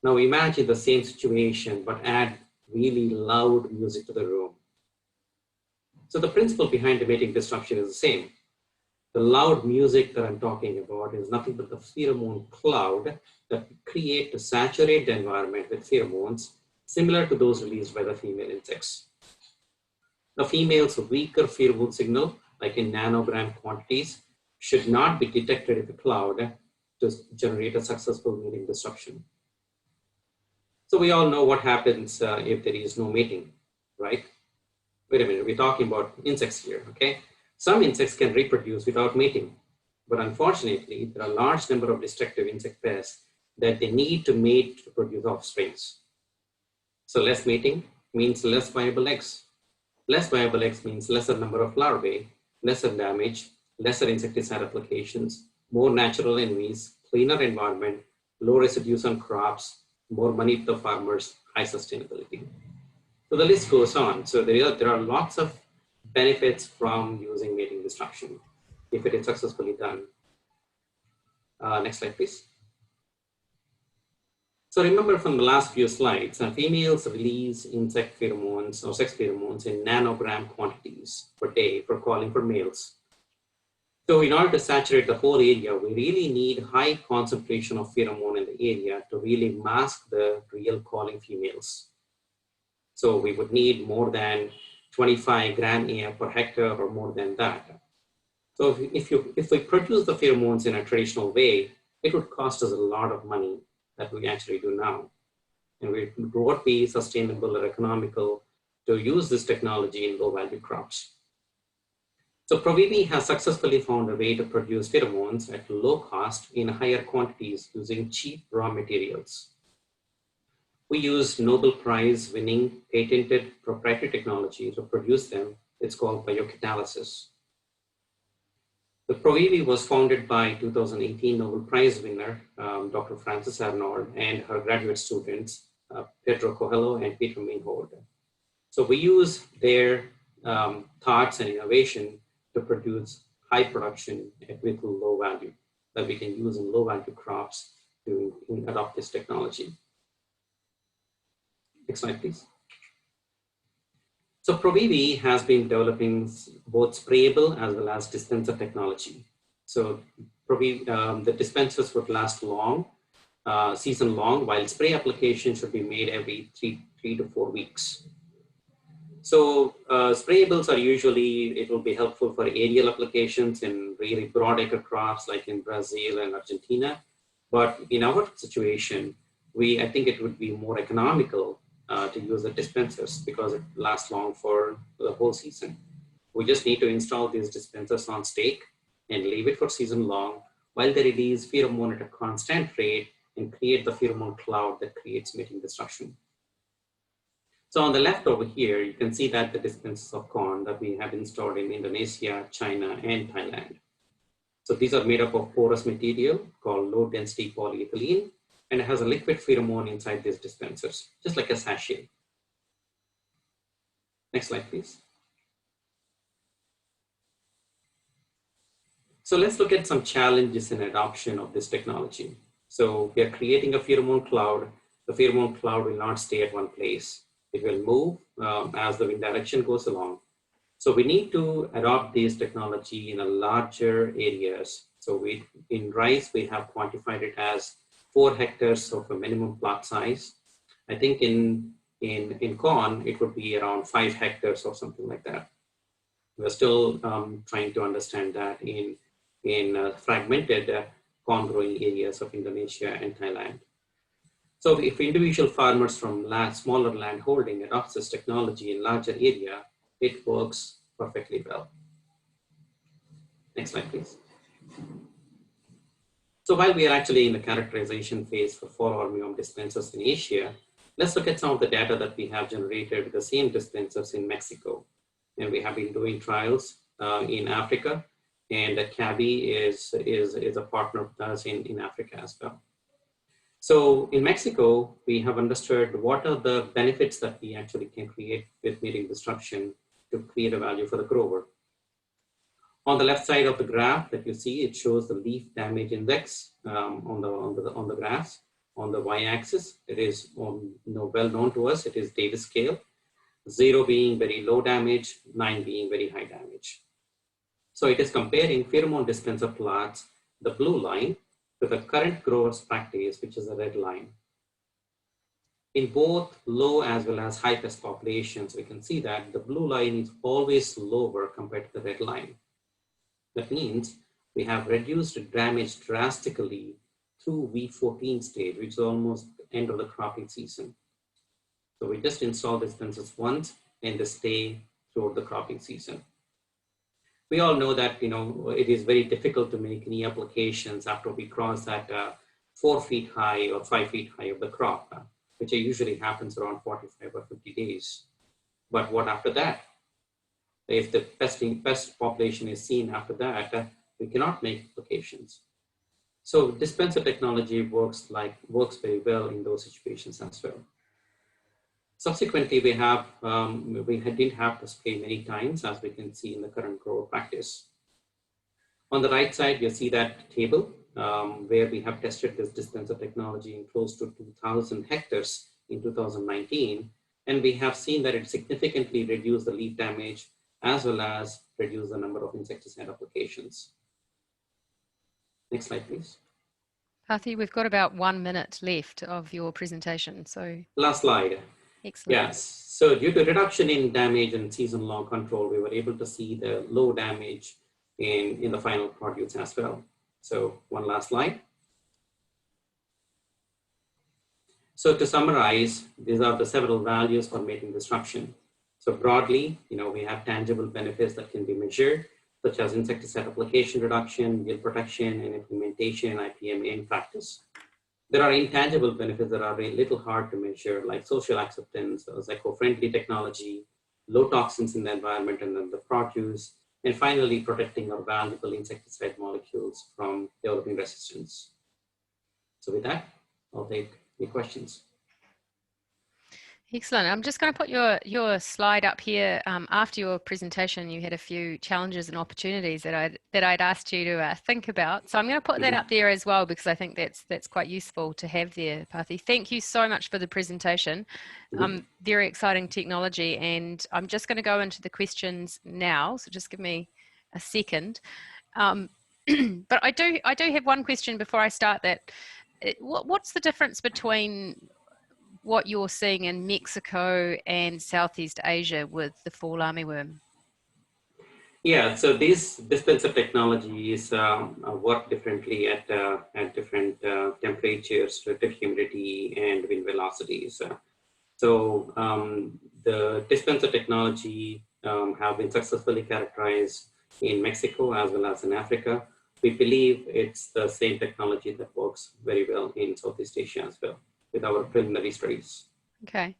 Now imagine the same situation, but add really loud music to the room. So the principle behind the mating disruption is the same. The loud music that I'm talking about is nothing but the pheromone cloud that we create to saturate the environment with pheromones, similar to those released by the female insects. The female's weaker pheromone signal, like in nanogram quantities, should not be detected in the cloud to generate a successful mating disruption. So we all know what happens if there is no mating, right? Wait a minute, we're talking about insects here, okay? Some insects can reproduce without mating, but unfortunately, there are a large number of destructive insect pests that they need to mate to produce offspring. So less mating means less viable eggs. Less viable eggs means lesser number of larvae, lesser damage, lesser insecticide applications, more natural enemies, cleaner environment, low residues on crops, more money to the farmers, high sustainability. So the list goes on. So there are lots of benefits from using mating destruction if it is successfully done. Next slide, please. So remember from the last few slides, females release insect pheromones or sex pheromones in nanogram quantities per day for calling for males. So in order to saturate the whole area, we really need high concentration of pheromone in the area to really mask the real calling females. So we would need more than 25 gram per hectare or more than that. So if we produce the pheromones in a traditional way, it would cost us a lot of money that we actually do now. And it would be sustainable or economical to use this technology in low value crops. So Provivi has successfully found a way to produce pheromones at low cost in higher quantities using cheap raw materials. We use Nobel Prize winning patented proprietary technology to produce them. It's called biocatalysis. The Provivi was founded by 2018 Nobel Prize winner, Dr. Frances Arnold, and her graduate students, Pedro Coelho and Peter Meinhold. So we use their thoughts and innovation to produce high production with low value that we can use in low value crops to adopt this technology. Next slide, please. So Provivi has been developing both sprayable as well as dispenser technology. So the dispensers would last long, season long, while spray application should be made every three to 4 weeks. So sprayables are usually, it will be helpful for aerial applications in really broad acre crops like in Brazil and Argentina. But in our situation, I think it would be more economical to use the dispensers because it lasts long for the whole season. We just need to install these dispensers on stake and leave it for season long while they release pheromone at a constant rate and create the pheromone cloud that creates mating destruction. So on the left over here, you can see that the dispensers of corn that we have installed in Indonesia, China, and Thailand. So these are made up of porous material called low density polyethylene, and it has a liquid pheromone inside these dispensers, just like a sachet. Next slide, please. So let's look at some challenges in adoption of this technology. So we are creating a pheromone cloud. The pheromone cloud will not stay at one place. It will move as the wind direction goes along. So we need to adopt this technology in a larger areas. So in rice, we have quantified it as 4 hectares of a minimum plot size. I think in corn, it would be around 5 hectares or something like that. We're still trying to understand that in fragmented corn growing areas of Indonesia and Thailand. So if individual farmers from smaller land holding adopts this technology in larger area, it works perfectly well. Next slide, please. So while we are actually in the characterization phase for fall army worm dispensers in Asia, let's look at some of the data that we have generated with the same dispensers in Mexico. And we have been doing trials in Africa, and CABI is a partner with us in Africa as well. So in Mexico, we have understood what are the benefits that we actually can create with mating destruction to create a value for the grower. On the left side of the graph that you see, it shows the leaf damage index on the graphs. On the y-axis, it is well known to us. It is Davis scale, 0 being very low damage, 9 being very high damage. So it is comparing pheromone dispenser plots, the blue line, to the current grower's practice, which is the red line. In both low as well as high pest populations, we can see that the blue line is always lower compared to the red line. That means we have reduced damage drastically through week 14 stage, which is almost the end of the cropping season. So we just install the dispensers once and they stay throughout the cropping season. We all know that it is very difficult to make any applications after we cross that 4 feet high or 5 feet high of the crop, which usually happens around 45 or 50 days. But what after that? If the pest population is seen after that, we cannot make applications. So dispenser technology works very well in those situations as well. Subsequently, we didn't have to spray many times, as we can see in the current grower practice. On the right side, you see that table where we have tested this dispenser technology in close to 2,000 hectares in 2019. And we have seen that it significantly reduced the leaf damage as well as reduced the number of insecticide applications. Next slide, please. Pathi, we've got about 1 minute left of your presentation. So last slide. Excellent. Yes. So due to reduction in damage and season-long control, we were able to see the low damage in the final produce as well. So one last slide. So to summarize, these are the several values for mating disruption. So broadly, we have tangible benefits that can be measured, such as insecticide application reduction, yield protection, and implementation in IPM in practice. There are intangible benefits that are a little hard to measure, like social acceptance, eco-friendly technology, low toxins in the environment and then the produce, and finally protecting our valuable insecticide molecules from developing resistance. So with that, I'll take any questions. Excellent. I'm just going to put your slide up here. After your presentation, you had a few challenges and opportunities that I'd asked you to think about. So I'm going to put that up there as well, because I think that's quite useful to have there, Pathi. Thank you so much for the presentation. Very exciting technology, and I'm just going to go into the questions now. So just give me a second. But I do have one question before I start. What's the difference between what you're seeing in Mexico and Southeast Asia with the fall armyworm? Yeah, so these dispenser technologies work differently at different temperatures, relative humidity, and wind velocities. So the dispenser technology have been successfully characterized in Mexico as well as in Africa. We believe it's the same technology that works very well in Southeast Asia as well, with our preliminary studies. Okay.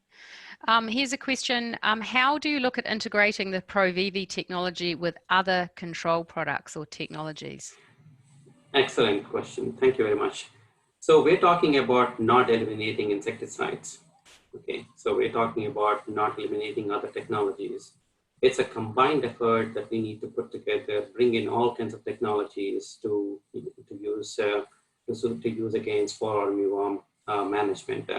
Here's a question. How do you look at integrating the Provivi technology with other control products or technologies? Excellent question. Thank you very much. So we're talking about not eliminating insecticides. Okay, so we're talking about not eliminating other technologies. It's a combined effort that we need to put together, bring in all kinds of technologies to use against fall armyworm management.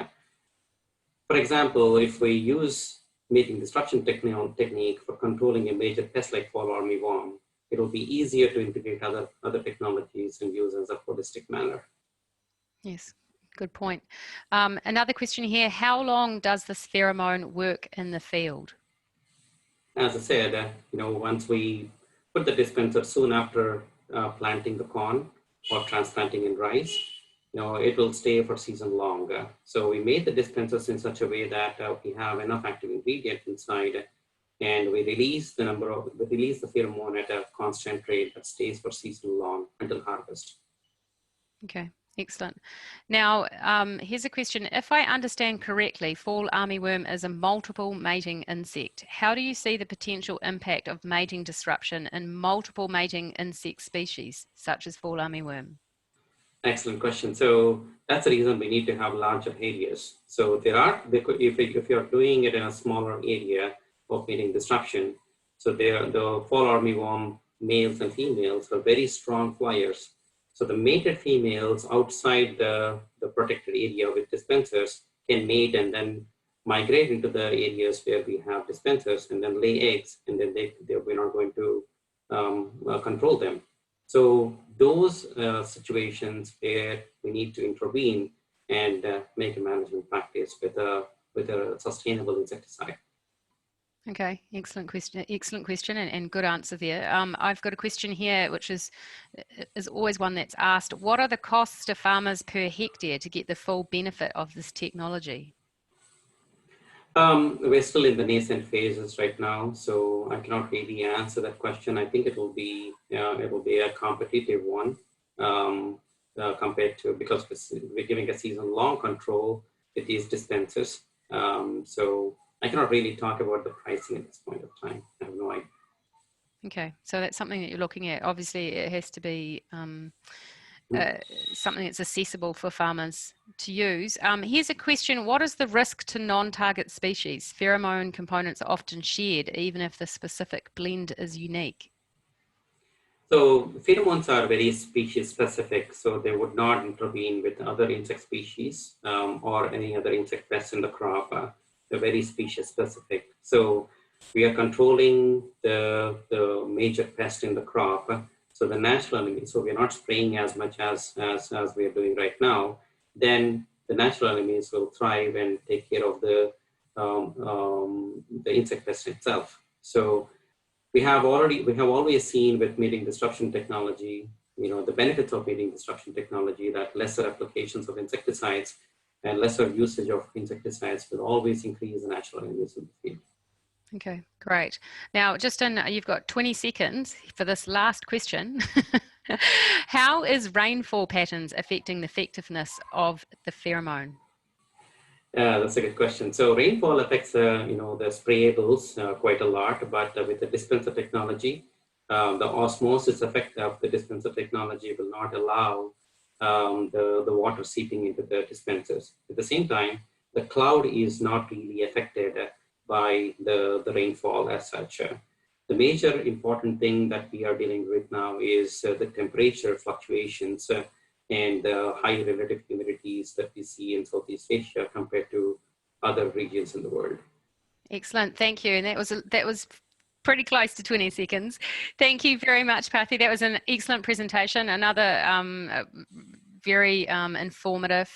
For example, if we use mating disruption technique for controlling a major pest like fall armyworm, it will be easier to integrate other technologies and use as a holistic manner. Yes, good point. Another question here, how long does this pheromone work in the field? As I said, once we put the dispenser soon after planting the corn or transplanting in rice, it will stay for season long. So we made the dispensers in such a way that we have enough active ingredient inside, and we release the pheromone at a constant rate that stays for season long until harvest. Okay, excellent. Now, here's a question. If I understand correctly, fall armyworm is a multiple mating insect. How do you see the potential impact of mating disruption in multiple mating insect species, such as fall armyworm? Excellent question. So that's the reason we need to have larger areas. So if you're doing it in a smaller area of mating disruption, so the fall armyworm males and females are very strong flyers. So the mated females outside the protected area with dispensers can mate and then migrate into the areas where we have dispensers and then lay eggs, and then we're not going to control them. So those situations where we need to intervene, and make a management practice with a sustainable insecticide. Okay, excellent question, and good answer there. I've got a question here, which is always one that's asked. What are the costs to farmers per hectare to get the full benefit of this technology? We're still in the nascent phases right now, so I cannot really answer that question. I think it will be a competitive one compared to, because we're giving a season-long control with these dispensers. So I cannot really talk about the pricing at this point of time. I have no idea. Okay, so that's something that you're looking at. Obviously, it has to be something that's accessible for farmers to use. Here's a question. What is the risk to non-target species? Pheromone components are often shared, even if the specific blend is unique. So pheromones are very species specific, so they would not intervene with other insect species or any other insect pests in the crop. They're very species specific. So we are controlling the major pest in the crop. So the natural enemies, so we're not spraying as much as we are doing right now, then the natural enemies will thrive and take care of the insect pest itself. So we have always seen with meeting disruption technology, the benefits of meeting disruption technology, that lesser applications of insecticides and lesser usage of insecticides will always increase the natural enemies in the field. Okay, great. Now, you've got 20 seconds for this last question. How is rainfall patterns affecting the effectiveness of the pheromone? That's a good question. So rainfall affects, the sprayables quite a lot, but with the dispenser technology, the osmosis effect of the dispenser technology will not allow the water seeping into the dispensers. At the same time, the cloud is not really affected by the rainfall as such. The major important thing that we are dealing with now is the temperature fluctuations and the high relative humidities that we see in Southeast Asia compared to other regions in the world. Excellent, thank you. And that was pretty close to 20 seconds. Thank you very much, Pathi. That was an excellent presentation. Another very informative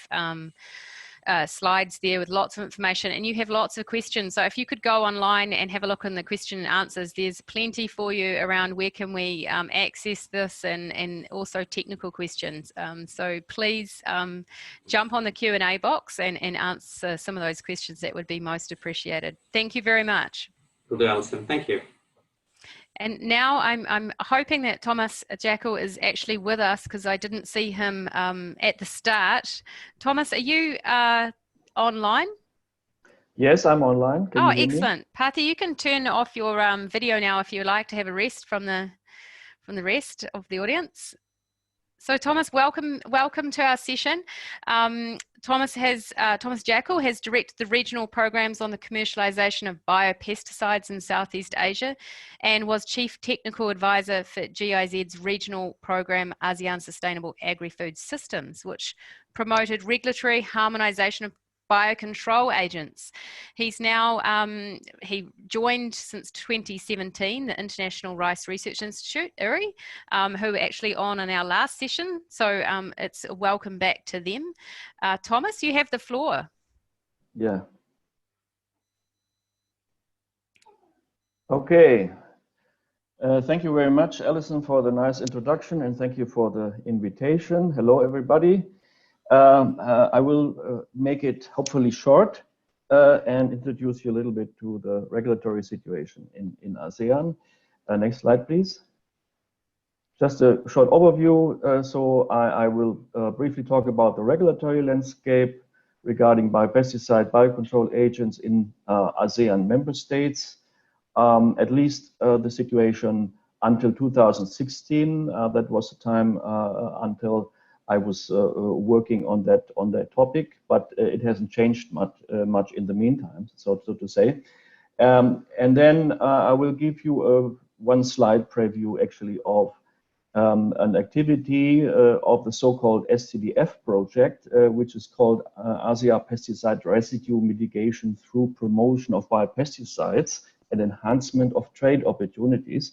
slides there with lots of information, and you have lots of questions. So if you could go online and have a look in the question and answers, there's plenty for you around where can we access this, and also technical questions. So please jump on the Q&A box and answer some of those questions. That would be most appreciated. Thank you very much. Good, Alison. Thank you. And now I'm hoping that Thomas Jaekel is actually with us, because I didn't see him at the start. Thomas, are you online? Yes, I'm online. Can you hear excellent. me? Pathi, you can turn off your video now if you like to have a rest from the rest of the audience. So Thomas, welcome to our session. Thomas Jaekel has directed the regional programs on the commercialization of biopesticides in Southeast Asia, and was Chief Technical Advisor for GIZ's regional program ASEAN Sustainable Agri-Food Systems, which promoted regulatory harmonization of biocontrol agents. He's now, he joined since 2017 the International Rice Research Institute, IRI, who were actually on in our last session. So it's a welcome back to them. Thomas, you have the floor. Yeah. Okay. Thank you very much, Alison, for the nice introduction, and thank you for the invitation. Hello, everybody. I will make it hopefully short and introduce you a little bit to the regulatory situation in ASEAN. Next slide, please. Just a short overview. So I will briefly talk about the regulatory landscape regarding biopesticide biocontrol agents in ASEAN member states. At least the situation until 2016. That was the time until I was working on that topic, but it hasn't changed much in the meantime, so to say. And then I will give you one slide preview actually of an activity of the so-called SCDF project, which is called ASEAN Pesticide Residue Mitigation through Promotion of Biopesticides and Enhancement of Trade Opportunities,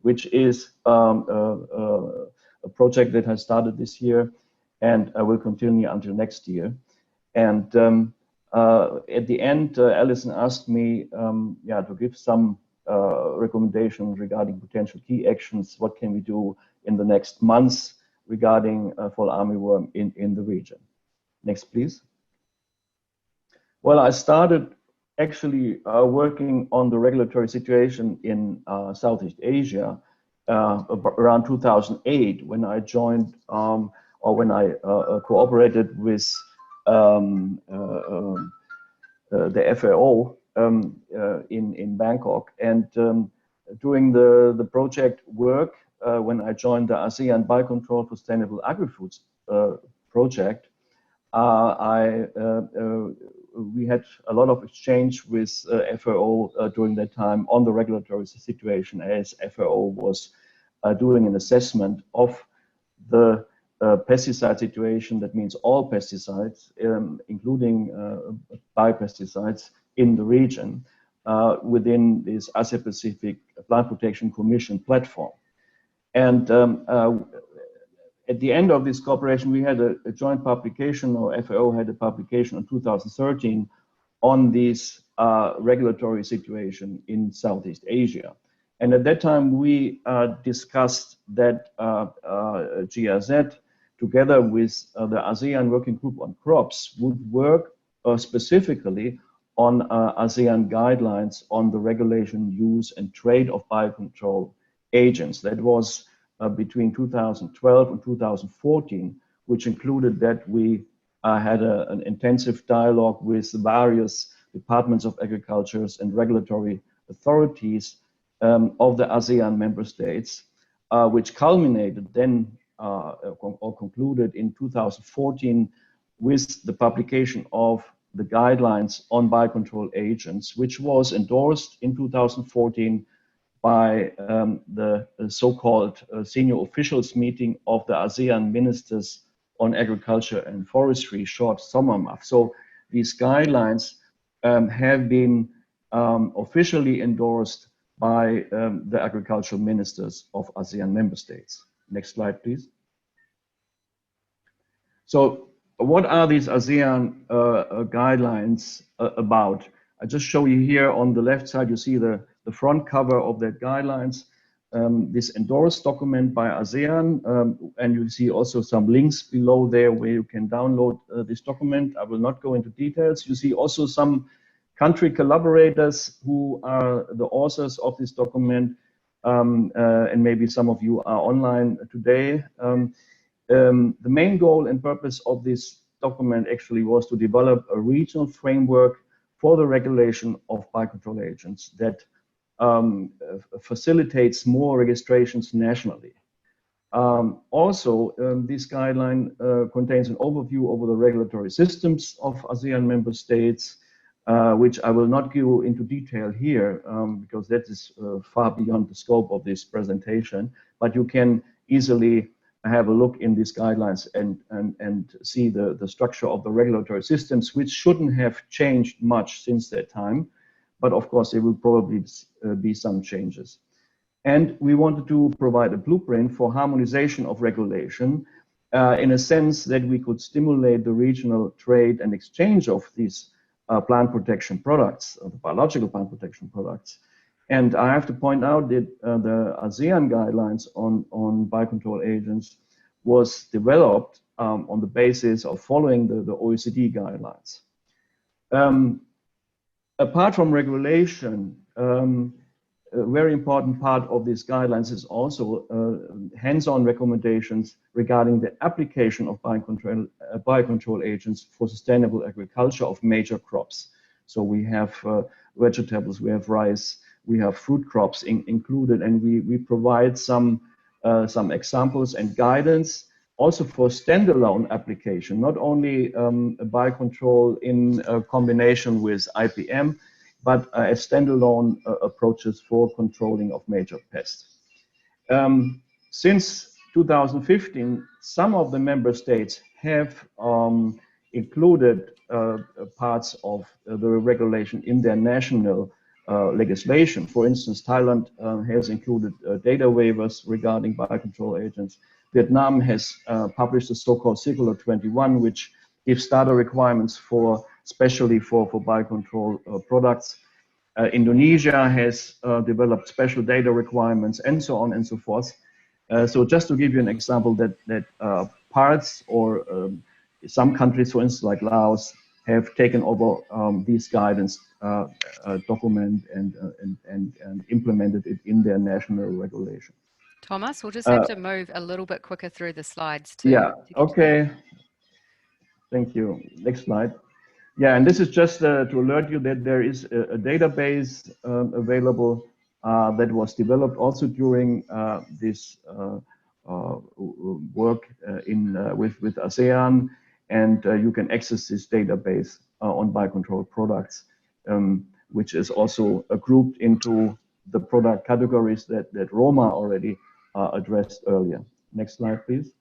which is a project that has started this year and will continue until next year. And at the end, Alison asked me to give some recommendations regarding potential key actions. What can we do in the next months regarding fall armyworm in the region? Next, please. Well, I started actually working on the regulatory situation in Southeast Asia around 2008, when I joined or when I cooperated with the FAO in Bangkok. And during the project work, when I joined the ASEAN Biocontrol for Sustainable Agri-Foods project, we had a lot of exchange with FAO during that time on the regulatory situation, as FAO was doing an assessment of the pesticide situation. That means all pesticides, including biopesticides in the region, within this Asia-Pacific Plant Protection Commission platform. And at the end of this cooperation, we had a joint publication, or FAO had a publication in 2013 on this regulatory situation in Southeast Asia. And at that time, we discussed that GRZ, together with the ASEAN Working Group on Crops, would work specifically on ASEAN guidelines on the regulation, use, and trade of biocontrol agents. That was between 2012 and 2014, which included that we had an intensive dialogue with the various departments of agriculture and regulatory authorities of the ASEAN member states, which culminated then or concluded in 2014 with the publication of the guidelines on biocontrol agents, which was endorsed in 2014 by the so-called senior officials meeting of the ASEAN Ministers on Agriculture and Forestry, short SOMAMAF. So these guidelines have been officially endorsed by the agricultural ministers of ASEAN member states. Next slide, please. So what are these ASEAN guidelines about? I just show you here on the left side, you see the front cover of that guidelines, this endorsed document by ASEAN, and you see also some links below there where you can download this document. I will not go into details. You see also some country collaborators who are the authors of this document, and maybe some of you are online today. The main goal and purpose of this document actually was to develop a regional framework for the regulation of biocontrol agents that facilitates more registrations nationally. Also, this guideline contains an overview over the regulatory systems of ASEAN member states, which I will not go into detail here because that is far beyond the scope of this presentation, but you can easily have a look in these guidelines and see the structure of the regulatory systems, which shouldn't have changed much since that time. But of course, there will probably be some changes. And we wanted to provide a blueprint for harmonization of regulation in a sense that we could stimulate the regional trade and exchange of these plant protection products, the biological plant protection products. And I have to point out that the ASEAN guidelines on biocontrol agents was developed on the basis of following the OECD guidelines. Apart from regulation, a very important part of these guidelines is also hands-on recommendations regarding the application of biocontrol agents for sustainable agriculture of major crops. So we have vegetables, we have rice, we have fruit crops included, and we provide some examples and guidance also for standalone application, not only biocontrol in combination with IPM, but as standalone approaches for controlling of major pests. Since 2015, some of the member states have included parts of the regulation in their national legislation. For instance, Thailand has included data waivers regarding biocontrol agents. Vietnam has published the so-called Circular 21, which gives data requirements for, especially for biocontrol products. Indonesia has developed special data requirements, and so on and so forth. So just to give you an example, that parts or some countries, for instance, like Laos, have taken over these guidance document and implemented it in their national regulation. Thomas, we'll just have to move a little bit quicker through the slides too. Yeah, okay. Thank you. Next slide. Yeah, and this is just to alert you that there is a database available that was developed also during this work with ASEAN, and you can access this database on biocontrol products, which is also grouped into the product categories that Roma already addressed earlier. Next slide, please.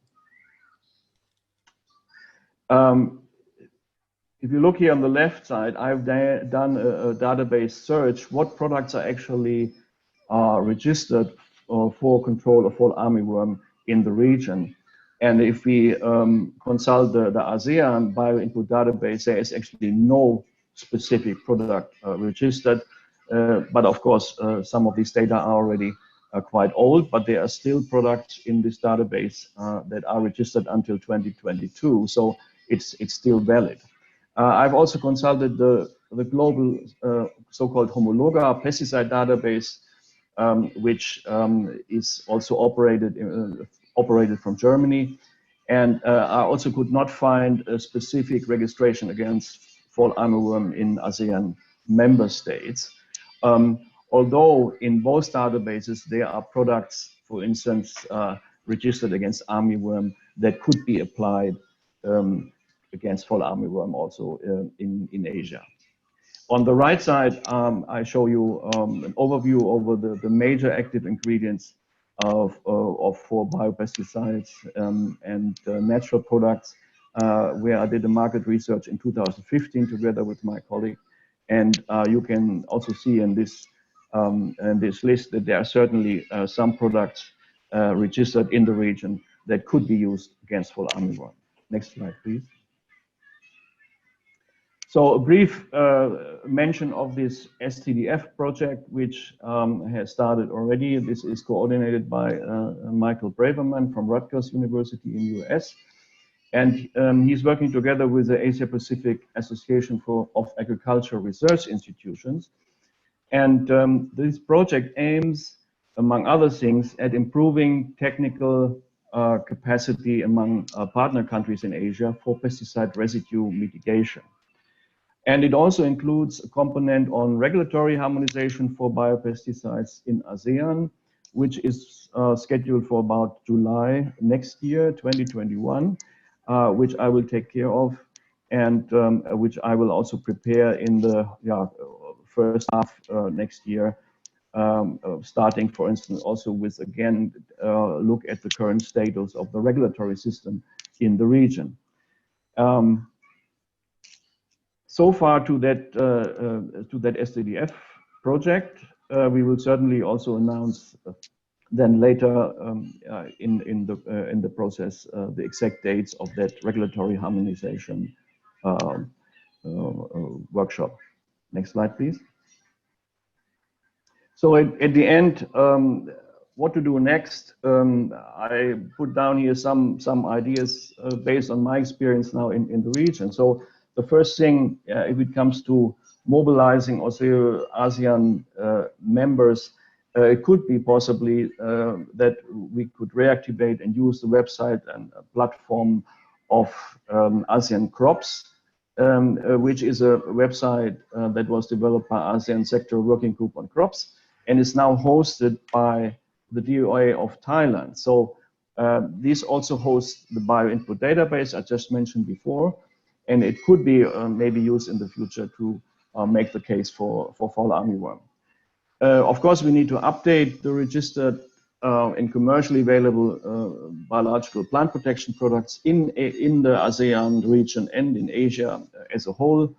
If you look here on the left side, I've done a database search. What products are actually registered for control of fall armyworm in the region? And if we consult the ASEAN bioinput database, there is actually no specific product registered. But of course, some of these data are already quite old, but there are still products in this database that are registered until 2022. So it's still valid. I've also consulted the global so-called homologa pesticide database, which is also operated from Germany, and I also could not find a specific registration against fall armyworm in ASEAN member states. Although in both databases there are products, for instance, registered against armyworm that could be applied against fall armyworm also in Asia. On the right side, I show you an overview over the major active ingredients for biopesticides and natural products, where I did a market research in 2015 together with my colleague. And you can also see in this list that there are certainly some products registered in the region that could be used against fall armyworm. Next slide, please. So a brief mention of this STDF project, which has started already. This is coordinated by Michael Braverman from Rutgers University in the US. And he's working together with the Asia Pacific Association of Agricultural Research Institutions. And this project aims, among other things, at improving technical capacity among partner countries in Asia for pesticide residue mitigation. And it also includes a component on regulatory harmonization for biopesticides in ASEAN, which is scheduled for about July next year, 2021, which I will take care of, and which I will also prepare in the first half next year, starting, for instance, also with, again, look at the current status of the regulatory system in the region. So far to that STDF project, we will certainly also announce then later in the process the exact dates of that regulatory harmonization workshop. Next slide, please. So at the end, what to do next? I put down here some ideas based on my experience now in the region. So the first thing, if it comes to mobilizing also ASEAN members, it could be possibly that we could reactivate and use the website and platform of ASEAN Crops, which is a website that was developed by ASEAN Sector Working Group on Crops and is now hosted by the DOA of Thailand. So this also hosts the bioinput database I just mentioned before. And it could be maybe used in the future to make the case for fall armyworm. Of course, we need to update the registered and commercially available biological plant protection products in the ASEAN region and in Asia as a whole.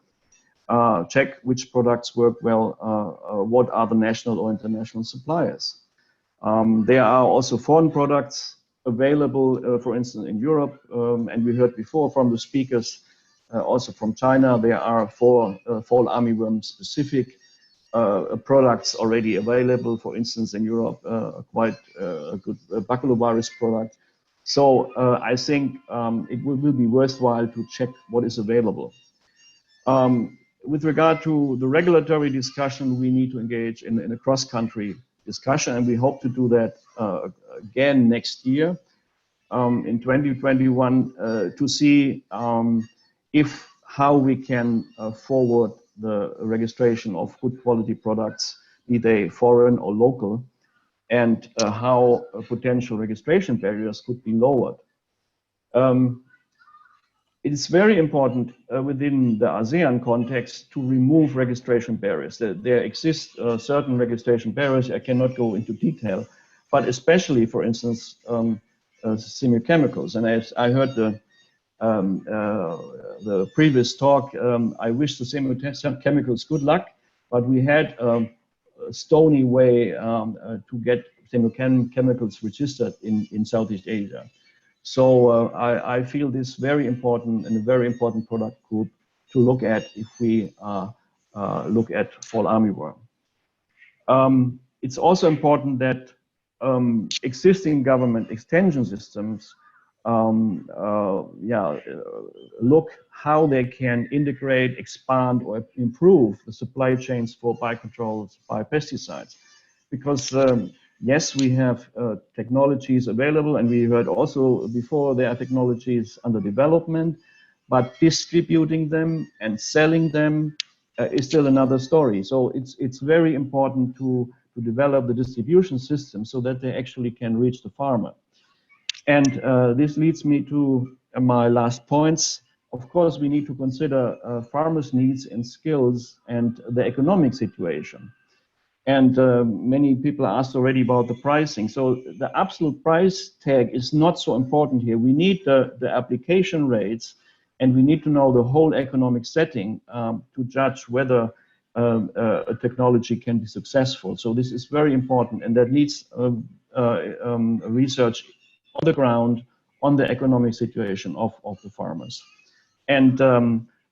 Check which products work well, what are the national or international suppliers. There are also foreign products available, for instance, in Europe. And we heard before from the speakers also from China. There are 4 fall armyworm specific products already available. For instance, in Europe, quite a good baculovirus product. So I think it will be worthwhile to check what is available. With regard to the regulatory discussion, we need to engage in a cross-country discussion, and we hope to do that again next year in 2021 to see how we can forward the registration of good quality products, be they foreign or local, and how potential registration barriers could be lowered. It is very important within the ASEAN context to remove registration barriers. There exist certain registration barriers. I cannot go into detail, but especially, for instance, semiochemicals. And as I heard the previous talk, I wish the semiochemicals good luck, but we had a stony way to get semiochemicals registered in Southeast Asia. So I feel this very important and a very important product group to look at if we look at fall armyworm. It's also important that existing government extension systems look how they can integrate, expand, or improve the supply chains for biocontrols, biopesticides. Because yes, we have technologies available, and we heard also before there are technologies under development, but distributing them and selling them is still another story. So it's very important to develop the distribution system so that they actually can reach the farmer. And this leads me to my last points. Of course, we need to consider farmers' needs and skills and the economic situation. And many people asked already about the pricing. So the absolute price tag is not so important here. We need the application rates, and we need to know the whole economic setting to judge whether a technology can be successful. So this is very important, and that needs research on the ground on the economic situation of the farmers. And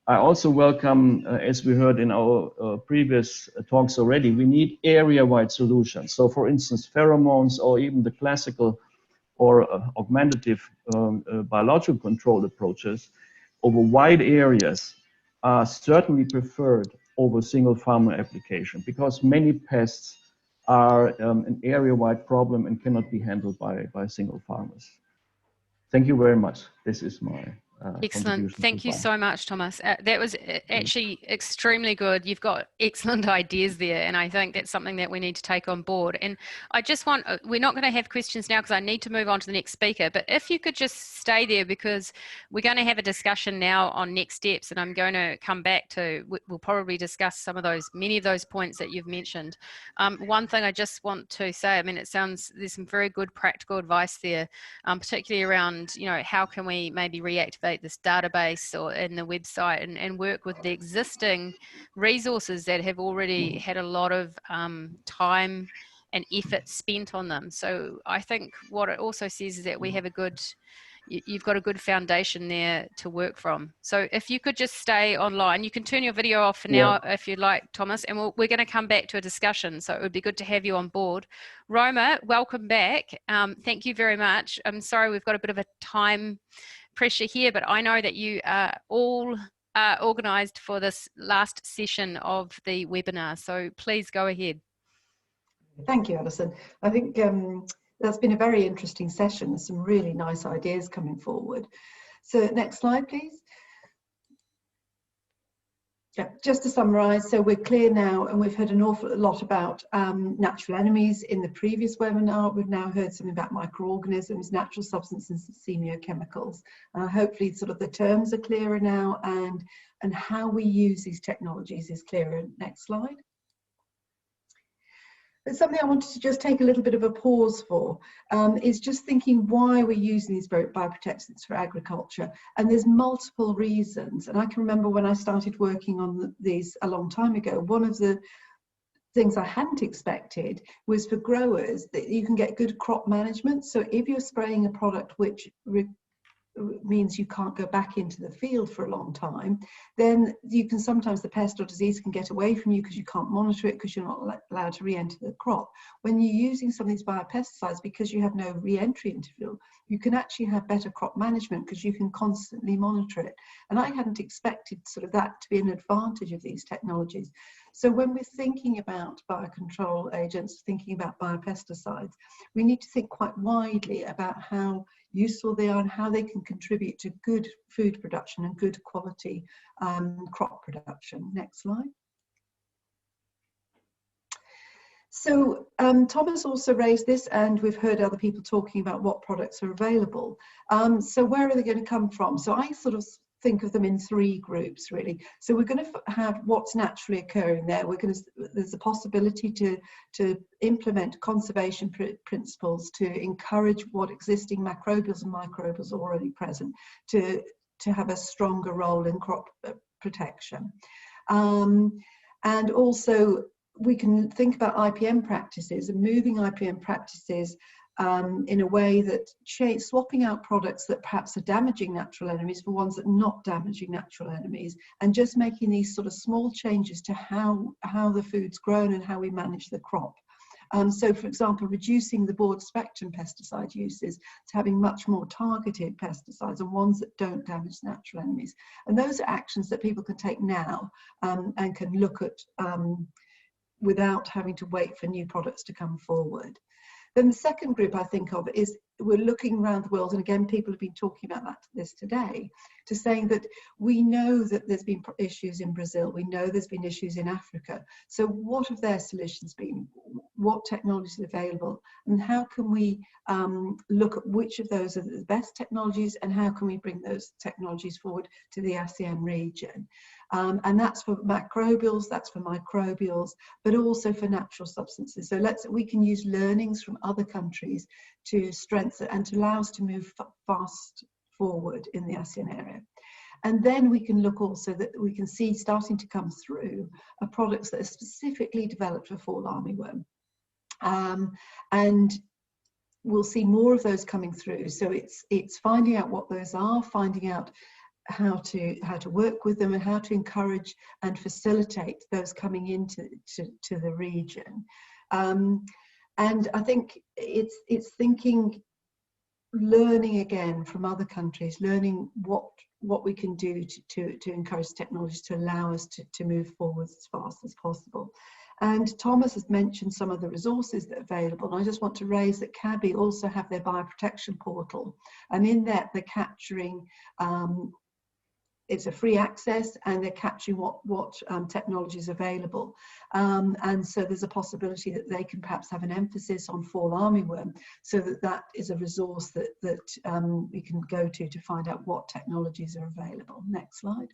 I also welcome, as we heard in our previous talks already, we need area-wide solutions. So for instance, pheromones or even the classical or augmentative biological control approaches over wide areas are certainly preferred over single farmer application, because many pests are an area-wide problem and cannot be handled by single farmers. Thank you very much. This is my excellent. Thank you so much, Thomas. That was actually extremely good. You've got excellent ideas there, and I think that's something that we need to take on board. And I just want, we're not going to have questions now because I need to move on to the next speaker, but if you could just stay there, because we're going to have a discussion now on next steps, and I'm going to come back to, we'll probably discuss some of those, many of those points that you've mentioned. One thing I just want to say, I mean, it sounds, there's some very good practical advice there, particularly around, you know, how can we maybe reactivate this database or in the website and work with the existing resources that have already had a lot of time and effort spent on them. So I think what it also says is that we have a good, you've got a good foundation there to work from. So if you could just stay online, you can turn your video off for now if you'd like, Thomas, and we're going to come back to a discussion. So it would be good to have you on board. Roma, welcome back. Thank you very much. I'm sorry we've got a bit of a time pressure here, but I know that you are all organised for this last session of the webinar. So please go ahead. Thank you, Alison. I think that's been a very interesting session. There's some really nice ideas coming forward. So next slide, please. Yeah, just to summarise, so we're clear now, and we've heard an awful lot about natural enemies in the previous webinar. We've now heard something about microorganisms, natural substances, and semiochemicals. Hopefully sort of the terms are clearer now, and how we use these technologies is clearer. Next slide. But something I wanted to just take a little bit of a pause for is just thinking why we're using these bioprotectants for agriculture. And there's multiple reasons. And I can remember when I started working on these a long time ago, one of the things I hadn't expected was for growers that you can get good crop management. So if you're spraying a product which means you can't go back into the field for a long time, then you can sometimes, the pest or disease can get away from you because you can't monitor it because you're not allowed to re-enter the crop. When you're using some of these biopesticides, because you have no re-entry interval, you can actually have better crop management because you can constantly monitor it. And I hadn't expected sort of that to be an advantage of these technologies. So when we're thinking about biocontrol agents, thinking about biopesticides, we need to think quite widely about how useful they are and how they can contribute to good food production and good quality crop production. Next slide. So Thomas also raised this, and we've heard other people talking about what products are available. So where are they going to come from? So I sort of think of them in three groups, really. So we're going to have what's naturally occurring there. There's a possibility to implement conservation principles to encourage what existing macrobials and microbials are already present to have a stronger role in crop protection. And also we can think about IPM practices and moving IPM practices in a way that swapping out products that perhaps are damaging natural enemies for ones that are not damaging natural enemies, and just making these sort of small changes to how the food's grown and how we manage the crop. So, for example, reducing the broad spectrum pesticide uses to having much more targeted pesticides and ones that don't damage natural enemies. And those are actions that people can take now and can look at without having to wait for new products to come forward. Then the second group I think of is we're looking around the world, and again, people have been talking about this today, to saying that we know that there's been issues in Brazil, we know there's been issues in Africa. So what have their solutions been? What technologies are available? And how can we look at which of those are the best technologies, and how can we bring those technologies forward to the ASEAN region? And that's for macrobials, that's for microbials, but also for natural substances. So we can use learnings from other countries to strengthen and to allow us to move fast forward in the ASEAN area. And then we can look also that we can see starting to come through are products that are specifically developed for fall armyworm. And we'll see more of those coming through. So it's finding out what those are, finding out how to work with them, and how to encourage and facilitate those coming into the region. And I think it's thinking, learning again from other countries, learning what we can do to encourage technologies to allow us to move forward as fast as possible. And Thomas has mentioned some of the resources that are available. And I just want to raise that CABI also have their bioprotection portal, and in that they're capturing it's a free access, and they're capturing what technology is available. And so there's a possibility that they can perhaps have an emphasis on fall armyworm, so that is a resource that we can go to find out what technologies are available. Next slide.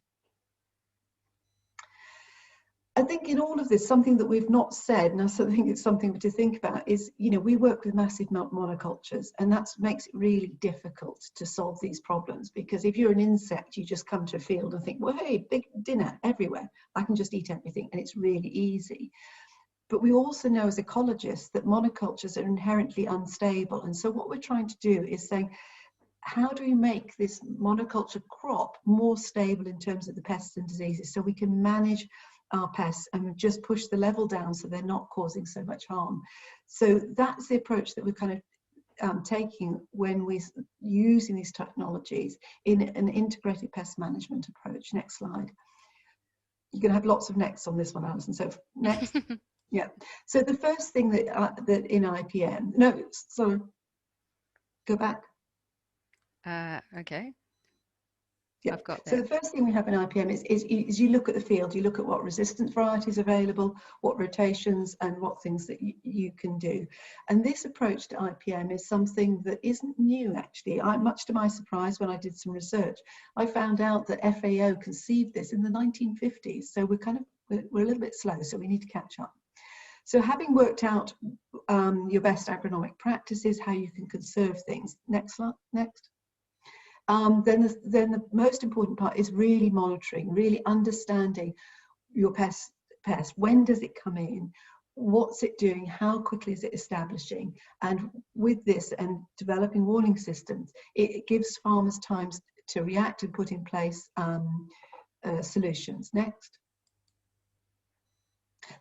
I think in all of this, something that we've not said, and I think it's something to think about, is, we work with massive monocultures, and that makes it really difficult to solve these problems, because if you're an insect, you just come to a field and think, well, hey, big dinner everywhere, I can just eat everything, and it's really easy. But we also know as ecologists that monocultures are inherently unstable, and so what we're trying to do is saying, how do we make this monoculture crop more stable in terms of the pests and diseases, so we can manage our pests and just push the level down so they're not causing so much harm. So that's the approach that we're kind of taking when we're using these technologies in an integrated pest management approach. Next slide. You're going to have lots of next on this one, Alison. So next. Yeah. So the first thing that in IPM, no, sorry, go back. Okay. Yeah. I've got that. So the first thing we have in IPM is you look at the field, you look at what resistant varieties are available, what rotations, and what things that you can do. And this approach to IPM is something that isn't new, actually. Much to my surprise, when I did some research, I found out that FAO conceived this in the 1950s. So we're a little bit slow, so we need to catch up. So having worked out your best agronomic practices, how you can conserve things. Next slide. Next. Then the most important part is really monitoring, really understanding your pest. When does it come in? what's it doing, how quickly is it establishing, and with this and developing warning systems, it gives farmers time to react and put in place solutions. Next.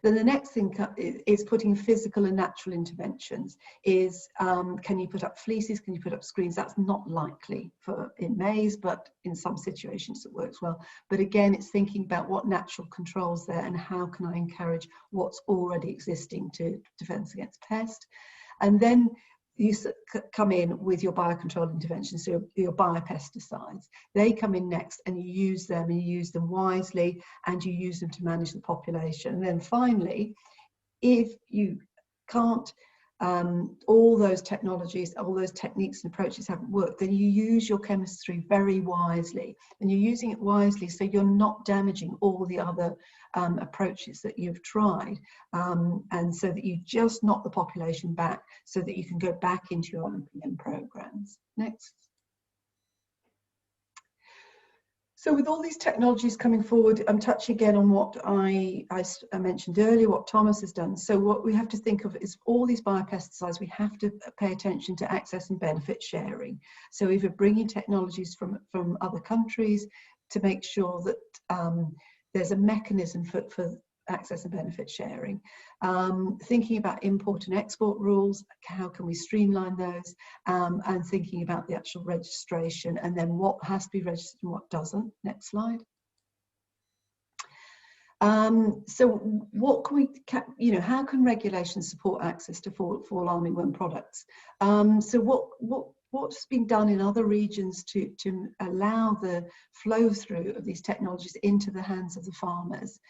Then the next thing is putting physical and natural interventions. Can you put up fleeces? Can you put up screens? That's not likely in maize, but in some situations it works well. But again, it's thinking about what natural controls there and how can I encourage what's already existing to defense against pest. And then you come in with your biocontrol interventions, so your biopesticides. They come in next, and you use them wisely, and you use them to manage the population. And then finally, if you can't, all those technologies, all those techniques and approaches haven't worked, then you use your chemistry very wisely, and you're using it wisely so you're not damaging all the other approaches that you've tried, and so that you just knock the population back so that you can go back into your IPM programs. Next. So with all these technologies coming forward, I'm touching again on what I mentioned earlier, what Thomas has done. So what we have to think of is all these biopesticides, we have to pay attention to access and benefit sharing. So if we're bringing technologies from other countries to make sure that there's a mechanism for access and benefit sharing. Thinking about import and export rules, how can we streamline those, and thinking about the actual registration, and then what has to be registered and what doesn't. Next slide. So what can we, how can regulations support access to fall armyworm products? So what's been done in other regions to allow the flow through of these technologies into the hands of the farmers?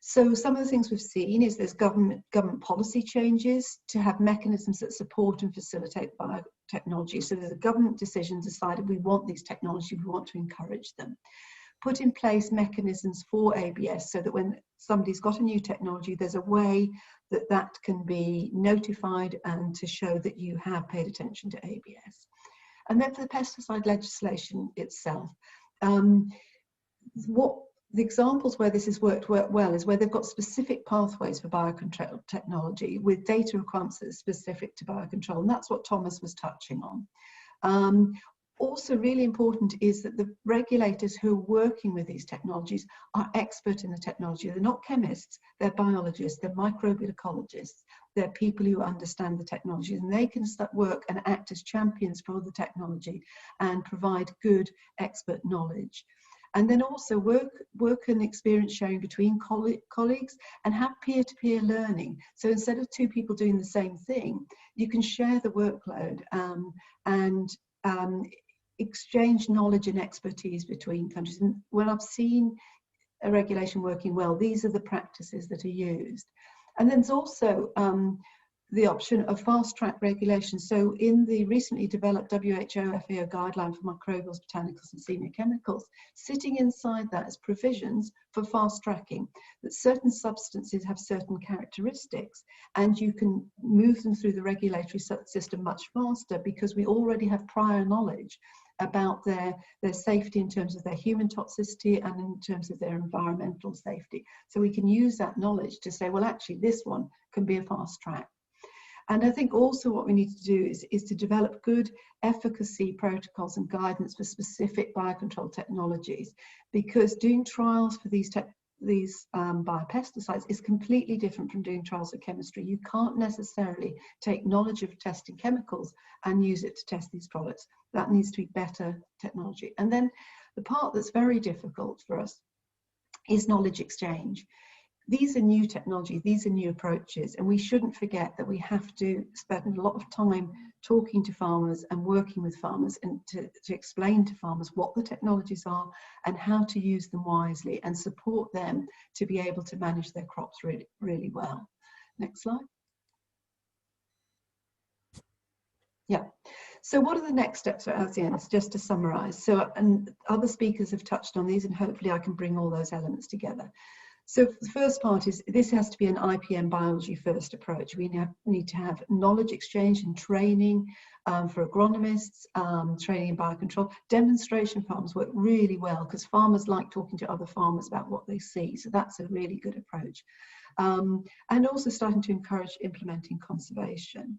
So some of the things we've seen is there's government policy changes to have mechanisms that support and facilitate biotechnology. So there's a government decision decided we want these technologies, we want to encourage them. Put in place mechanisms for ABS so that when somebody's got a new technology, there's a way that can be notified and to show that you have paid attention to ABS. And then for the pesticide legislation itself, the examples where this has worked well is where they've got specific pathways for biocontrol technology with data requirements that are specific to biocontrol, and that's what Thomas was touching on. Also really important is that the regulators who are working with these technologies are expert in the technology. They're not chemists, they're biologists, they're microbial ecologists, they're people who understand the technology, and they can start work and act as champions for the technology and provide good expert knowledge. And then also work and experience sharing between colleagues and have peer-to-peer learning. So instead of two people doing the same thing, you can share the workload and exchange knowledge and expertise between countries. And when I've seen a regulation working well, these are the practices that are used. And then there's also the option of fast-track regulation. So in the recently developed WHO FAO guideline for microbials, botanicals and senior chemicals, sitting inside that is provisions for fast-tracking, that certain substances have certain characteristics and you can move them through the regulatory system much faster because we already have prior knowledge about their safety in terms of their human toxicity and in terms of their environmental safety. So we can use that knowledge to say, well, actually this one can be a fast track. And I think also what we need to do is to develop good efficacy protocols and guidance for specific biocontrol technologies, because doing trials for these biopesticides is completely different from doing trials of chemistry. You can't necessarily take knowledge of testing chemicals and use it to test these products. That needs to be better technology. And then the part that's very difficult for us is knowledge exchange. These are new technologies, these are new approaches, and we shouldn't forget that we have to spend a lot of time talking to farmers and working with farmers and to explain to farmers what the technologies are and how to use them wisely and support them to be able to manage their crops really, really well. Next slide. Yeah. So what are the next steps for ASEAN? Just to summarize. So, and other speakers have touched on these, and hopefully I can bring all those elements together. So the first part is this has to be an IPM biology first approach. We need to have knowledge exchange and training for agronomists, training in biocontrol. Demonstration farms work really well because farmers like talking to other farmers about what they see. So that's a really good approach. And also starting to encourage implementing conservation.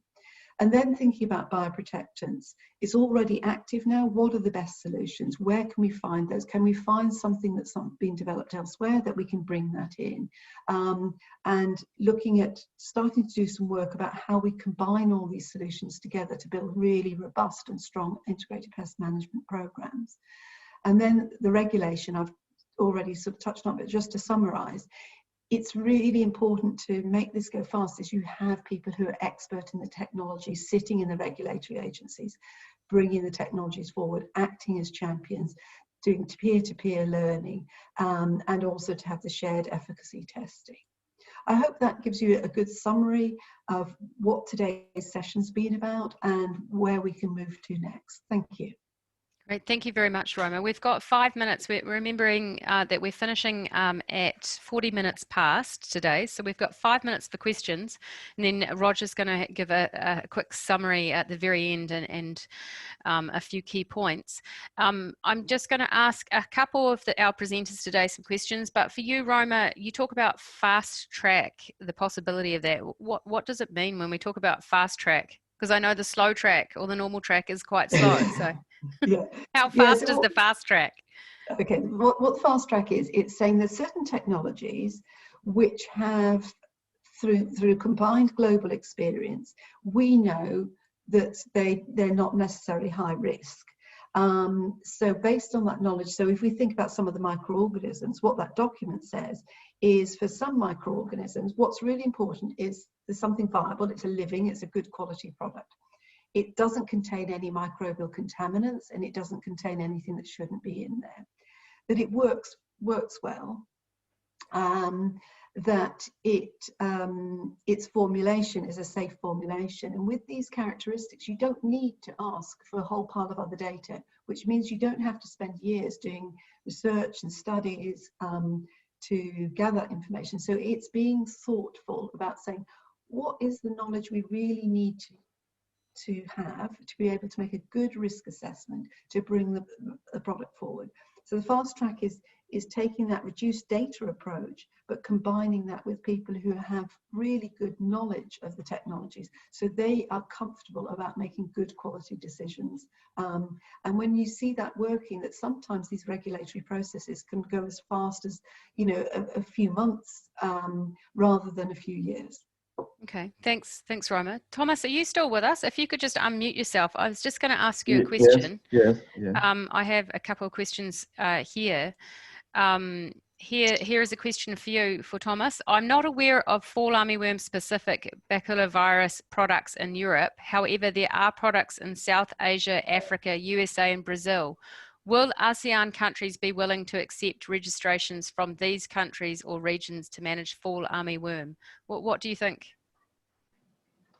And then thinking about bioprotectants. It's already active now. What are the best solutions? Where can we find those? Can we find something that's not being developed elsewhere that we can bring that in? And looking at starting to do some work about how we combine all these solutions together to build really robust and strong integrated pest management programs. And then the regulation, I've already sort of touched on, but just to summarize, it's really important to make this go fast as you have people who are expert in the technology sitting in the regulatory agencies, bringing the technologies forward, acting as champions, doing peer-to-peer learning, and also to have the shared efficacy testing. I hope that gives you a good summary of what today's session's been about and where we can move to next. Thank you. Great, thank you very much, Roma. We've got 5 minutes. We're remembering that we're finishing at 40 minutes past today, so we've got 5 minutes for questions, and then Roger's going to give a quick summary at the very end and a few key points. I'm just going to ask a couple of our presenters today some questions, but for you, Roma, you talk about fast track, the possibility of that. What does it mean when we talk about fast track? Because I know the slow track or the normal track is quite slow, so yeah. How fast is the fast track? Okay, what fast track is, it's saying there's certain technologies which have, through combined global experience, we know that they're not necessarily high risk. So based on that knowledge, so if we think about some of the microorganisms, what that document says is for some microorganisms, what's really important is there's something viable, it's a living, it's a good quality product. It doesn't contain any microbial contaminants and it doesn't contain anything that shouldn't be in there. That it works well, that its formulation is a safe formulation. And with these characteristics, you don't need to ask for a whole pile of other data, which means you don't have to spend years doing research and studies to gather information. So it's being thoughtful about saying, what is the knowledge we really need to have to be able to make a good risk assessment to bring the product forward. So the fast track is taking that reduced data approach, but combining that with people who have really good knowledge of the technologies, so they are comfortable about making good quality decisions. And when you see that working, that sometimes these regulatory processes can go as fast as, you know, a few months rather than a few years. Okay, thanks Roma. Thomas, are you still with us? If you could just unmute yourself. I was just going to ask you a question. Yes. I have a couple of questions here. Here is a question for you, for Thomas. I'm not aware of fall armyworm specific baculovirus products in Europe. However, there are products in South Asia, Africa, USA and Brazil. Will ASEAN countries be willing to accept registrations from these countries or regions to manage fall armyworm? What do you think?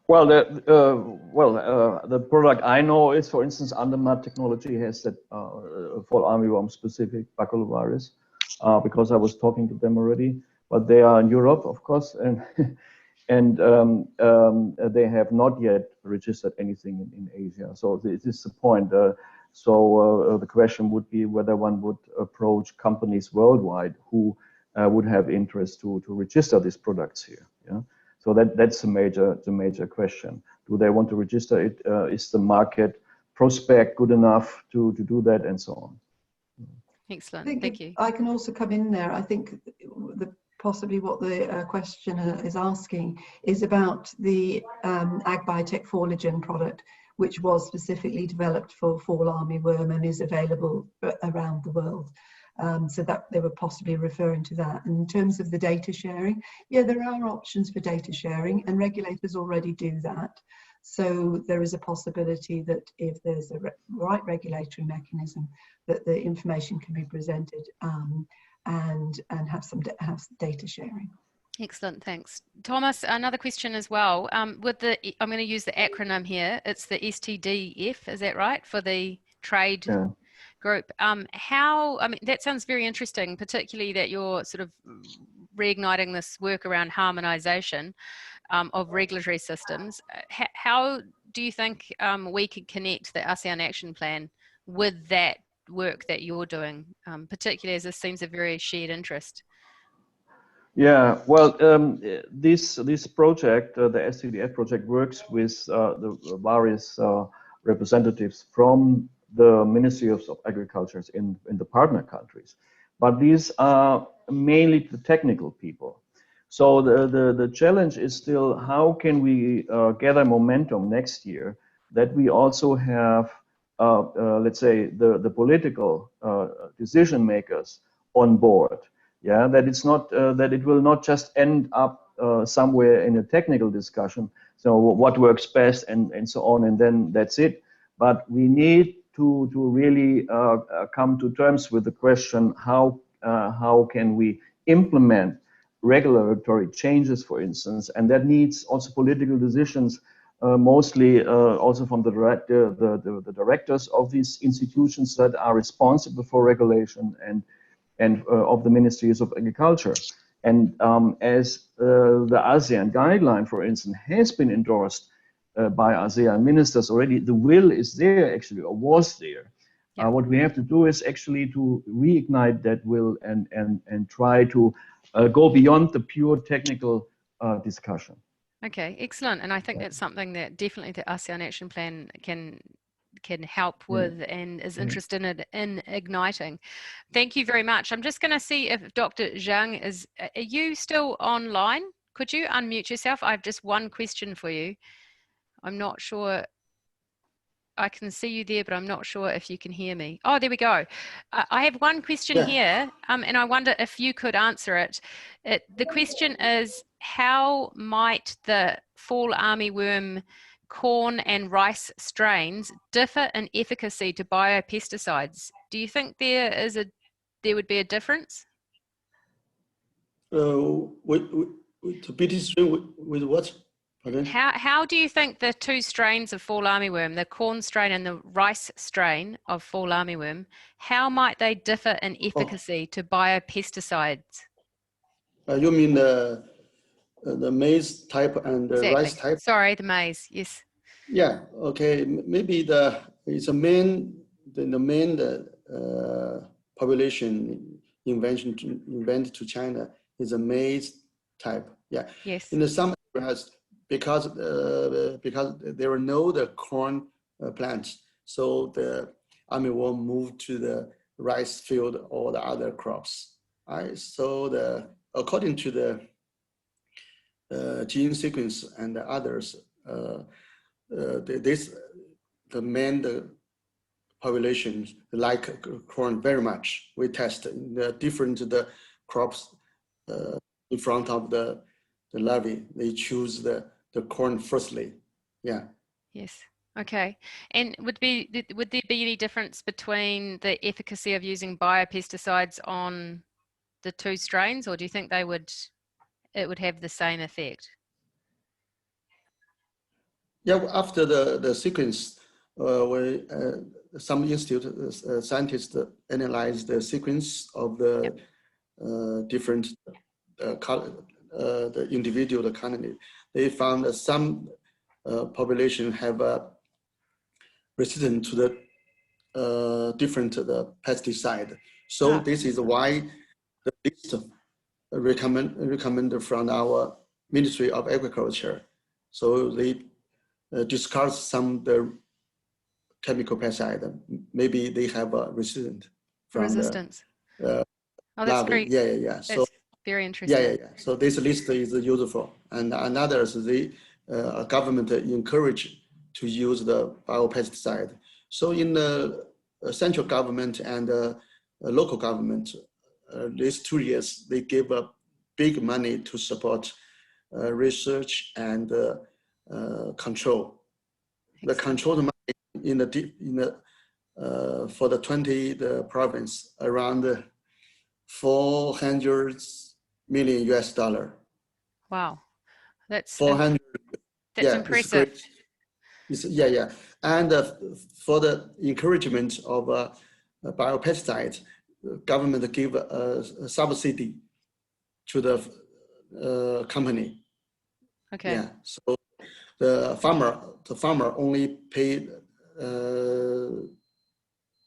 Well, the product I know is, for instance, Andermatt technology has that fall armyworm specific baculovirus, because I was talking to them already. But they are in Europe, of course, and they have not yet registered anything in Asia. So this is the point. So the question would be whether one would approach companies worldwide who would have interest to register these products here. Yeah. So that's the major question. Do they want to register it? Is the market prospect good enough to do that, and so on? Excellent. Thank you. I can also come in there. I think possibly what the questioner is asking is about the AgBiotech Forligen product, which was specifically developed for fall armyworm and is available around the world. So that they were possibly referring to that. And in terms of the data sharing, yeah, there are options for data sharing, and regulators already do that. So there is a possibility that if there's a right regulatory mechanism, that the information can be presented and have some data sharing. Excellent, thanks. Thomas, another question as well. With the, I'm going to use the acronym here. It's the STDF, is that right, for the trade group? I mean, that sounds very interesting, particularly that you're sort of reigniting this work around harmonisation of regulatory systems. How do you think we could connect the ASEAN Action Plan with that work that you're doing, particularly as this seems a very shared interest? Yeah, well, this project, the SCDF project, works with the various representatives from the Ministry of Agriculture in the partner countries, but these are mainly the technical people. So the challenge is still, how can we gather momentum next year that we also have, let's say, the political decision makers on board. Yeah, that it's not that it will not just end up somewhere in a technical discussion. So what works best and so on, and then that's it. But we need to really come to terms with the question, how can we implement regulatory changes, for instance, and that needs also political decisions, mostly also from the directors of these institutions that are responsible for regulation and of the Ministries of Agriculture. And as the ASEAN guideline, for instance, has been endorsed by ASEAN ministers already, the will is there actually, or was there. Yeah. What we have to do is actually to reignite that will and try to go beyond the pure technical discussion. Okay, excellent. And I think that's something that definitely the ASEAN Action Plan can help with and is interested in igniting. Thank you very much. I'm just going to see if Dr. Zhang is, are you still online? Could you unmute yourself? I have just one question for you. I'm not sure. I can see you there, but I'm not sure if you can hear me. Oh, there we go. I have one question here, and I wonder if you could answer it. The question is, how might the fall armyworm corn and rice strains differ in efficacy to biopesticides? Do you think there would be a difference? To BT strain with what? Pardon? How do you think the two strains of fall armyworm, the corn strain and the rice strain of fall armyworm, how might they differ in efficacy to biopesticides? You mean the maize type and the rice type? Sorry, the maize, yes. Yeah, okay. Maybe the main population invented to China is a maize type. Yeah. Yes. In some areas, because there were no corn plants, so the armyworm moved to the rice field or the other crops. So according to the gene sequence and the others, the main population like corn very much. We test the different crops in front of the larvae. They choose the corn firstly. Yeah. Yes. Okay. And would there be any difference between the efficacy of using biopesticides on the two strains, or do you think it would have the same effect? Yeah. After the sequence, some institute scientists analyzed the sequence of the different the individual colony. They found that some population have resistant to the different pesticide. So this is why the list recommended from our Ministry of Agriculture. So they discard some the chemical pesticide. Maybe they have a resistance. Oh, that's great. Yeah. So that's very interesting. Yeah. So this list is useful, and others the government encourage to use the biopesticide. So in the central government and local government, these 2 years they gave big money to support research and control. The control money for the 20 province around $400 million. Wow, that's 400. That's impressive. Yeah. And for the encouragement of biopesticides, government give a subsidy to the company. Okay. Yeah. So the farmer only paid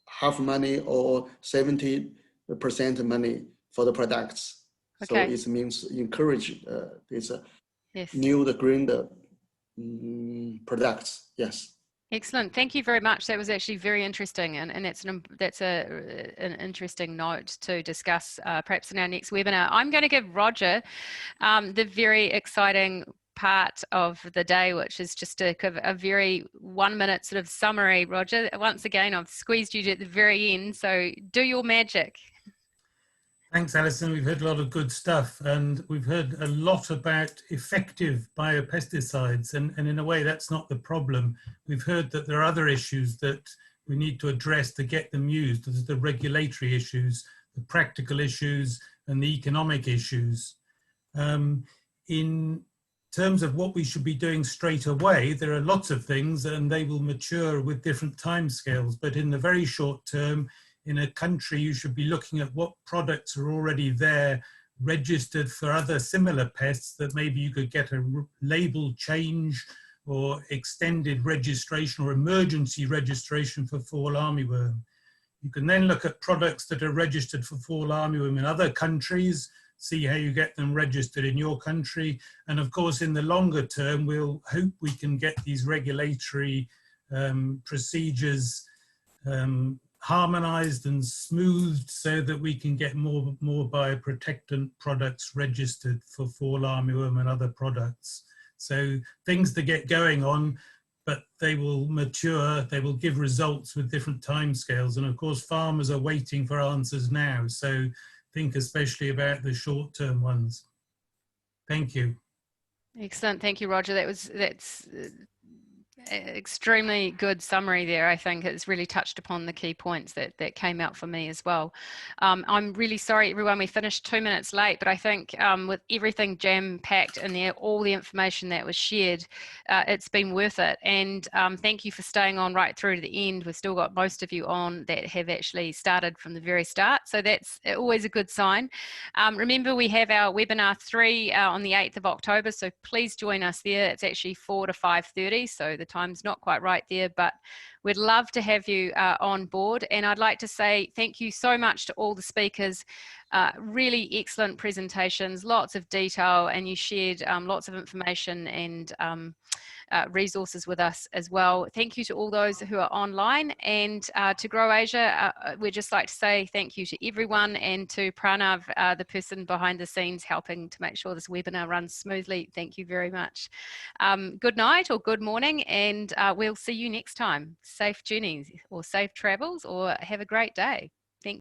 half money or 70% money for the products. Okay. So it means encourage this Yes. new green products. Yes. Excellent. Thank you very much. That was actually very interesting, and that's an interesting note to discuss perhaps in our next webinar. I'm going to give Roger the very exciting part of the day, which is just a very 1 minute sort of summary. Roger, once again, I've squeezed you at the very end, so do your magic. Thanks, Alison. We've heard a lot of good stuff, and we've heard a lot about effective biopesticides, and in a way that's not the problem. We've heard that there are other issues that we need to address to get them used. There's the regulatory issues, the practical issues, and the economic issues. In terms of what we should be doing straight away, there are lots of things, and they will mature with different timescales, but in the very short term, in a country, you should be looking at what products are already there, registered for other similar pests that maybe you could get a label change or extended registration or emergency registration for fall armyworm. You can then look at products that are registered for fall armyworm in other countries, see how you get them registered in your country. And of course, in the longer term, we'll hope we can get these regulatory procedures harmonized and smoothed so that we can get more bioprotectant products registered for fall armyworm and other products. So things to get going on, but they will mature, they will give results with different timescales. And of course, farmers are waiting for answers now. So think especially about the short-term ones. Thank you. Excellent. Thank you, Roger. That's extremely good summary there. I think it's really touched upon the key points that came out for me as well. I'm really sorry, everyone, we finished 2 minutes late, but I think with everything jam-packed in there, all the information that was shared, it's been worth it. And thank you for staying on right through to the end. We've still got most of you on that have actually started from the very start, so that's always a good sign. Remember, we have our webinar 3 on the 8th of October, so please join us there. It's actually 4 to 5:30, so the time's not quite right there, but we'd love to have you on board. And I'd like to say thank you so much to all the speakers. Really excellent presentations, lots of detail, and you shared lots of information and resources with us as well. Thank you to all those who are online, and to Grow Asia, we'd just like to say thank you to everyone, and to Pranav, the person behind the scenes helping to make sure this webinar runs smoothly. Thank you very much. Good night or good morning, and we'll see you next time. Safe journeys or safe travels, or have a great day.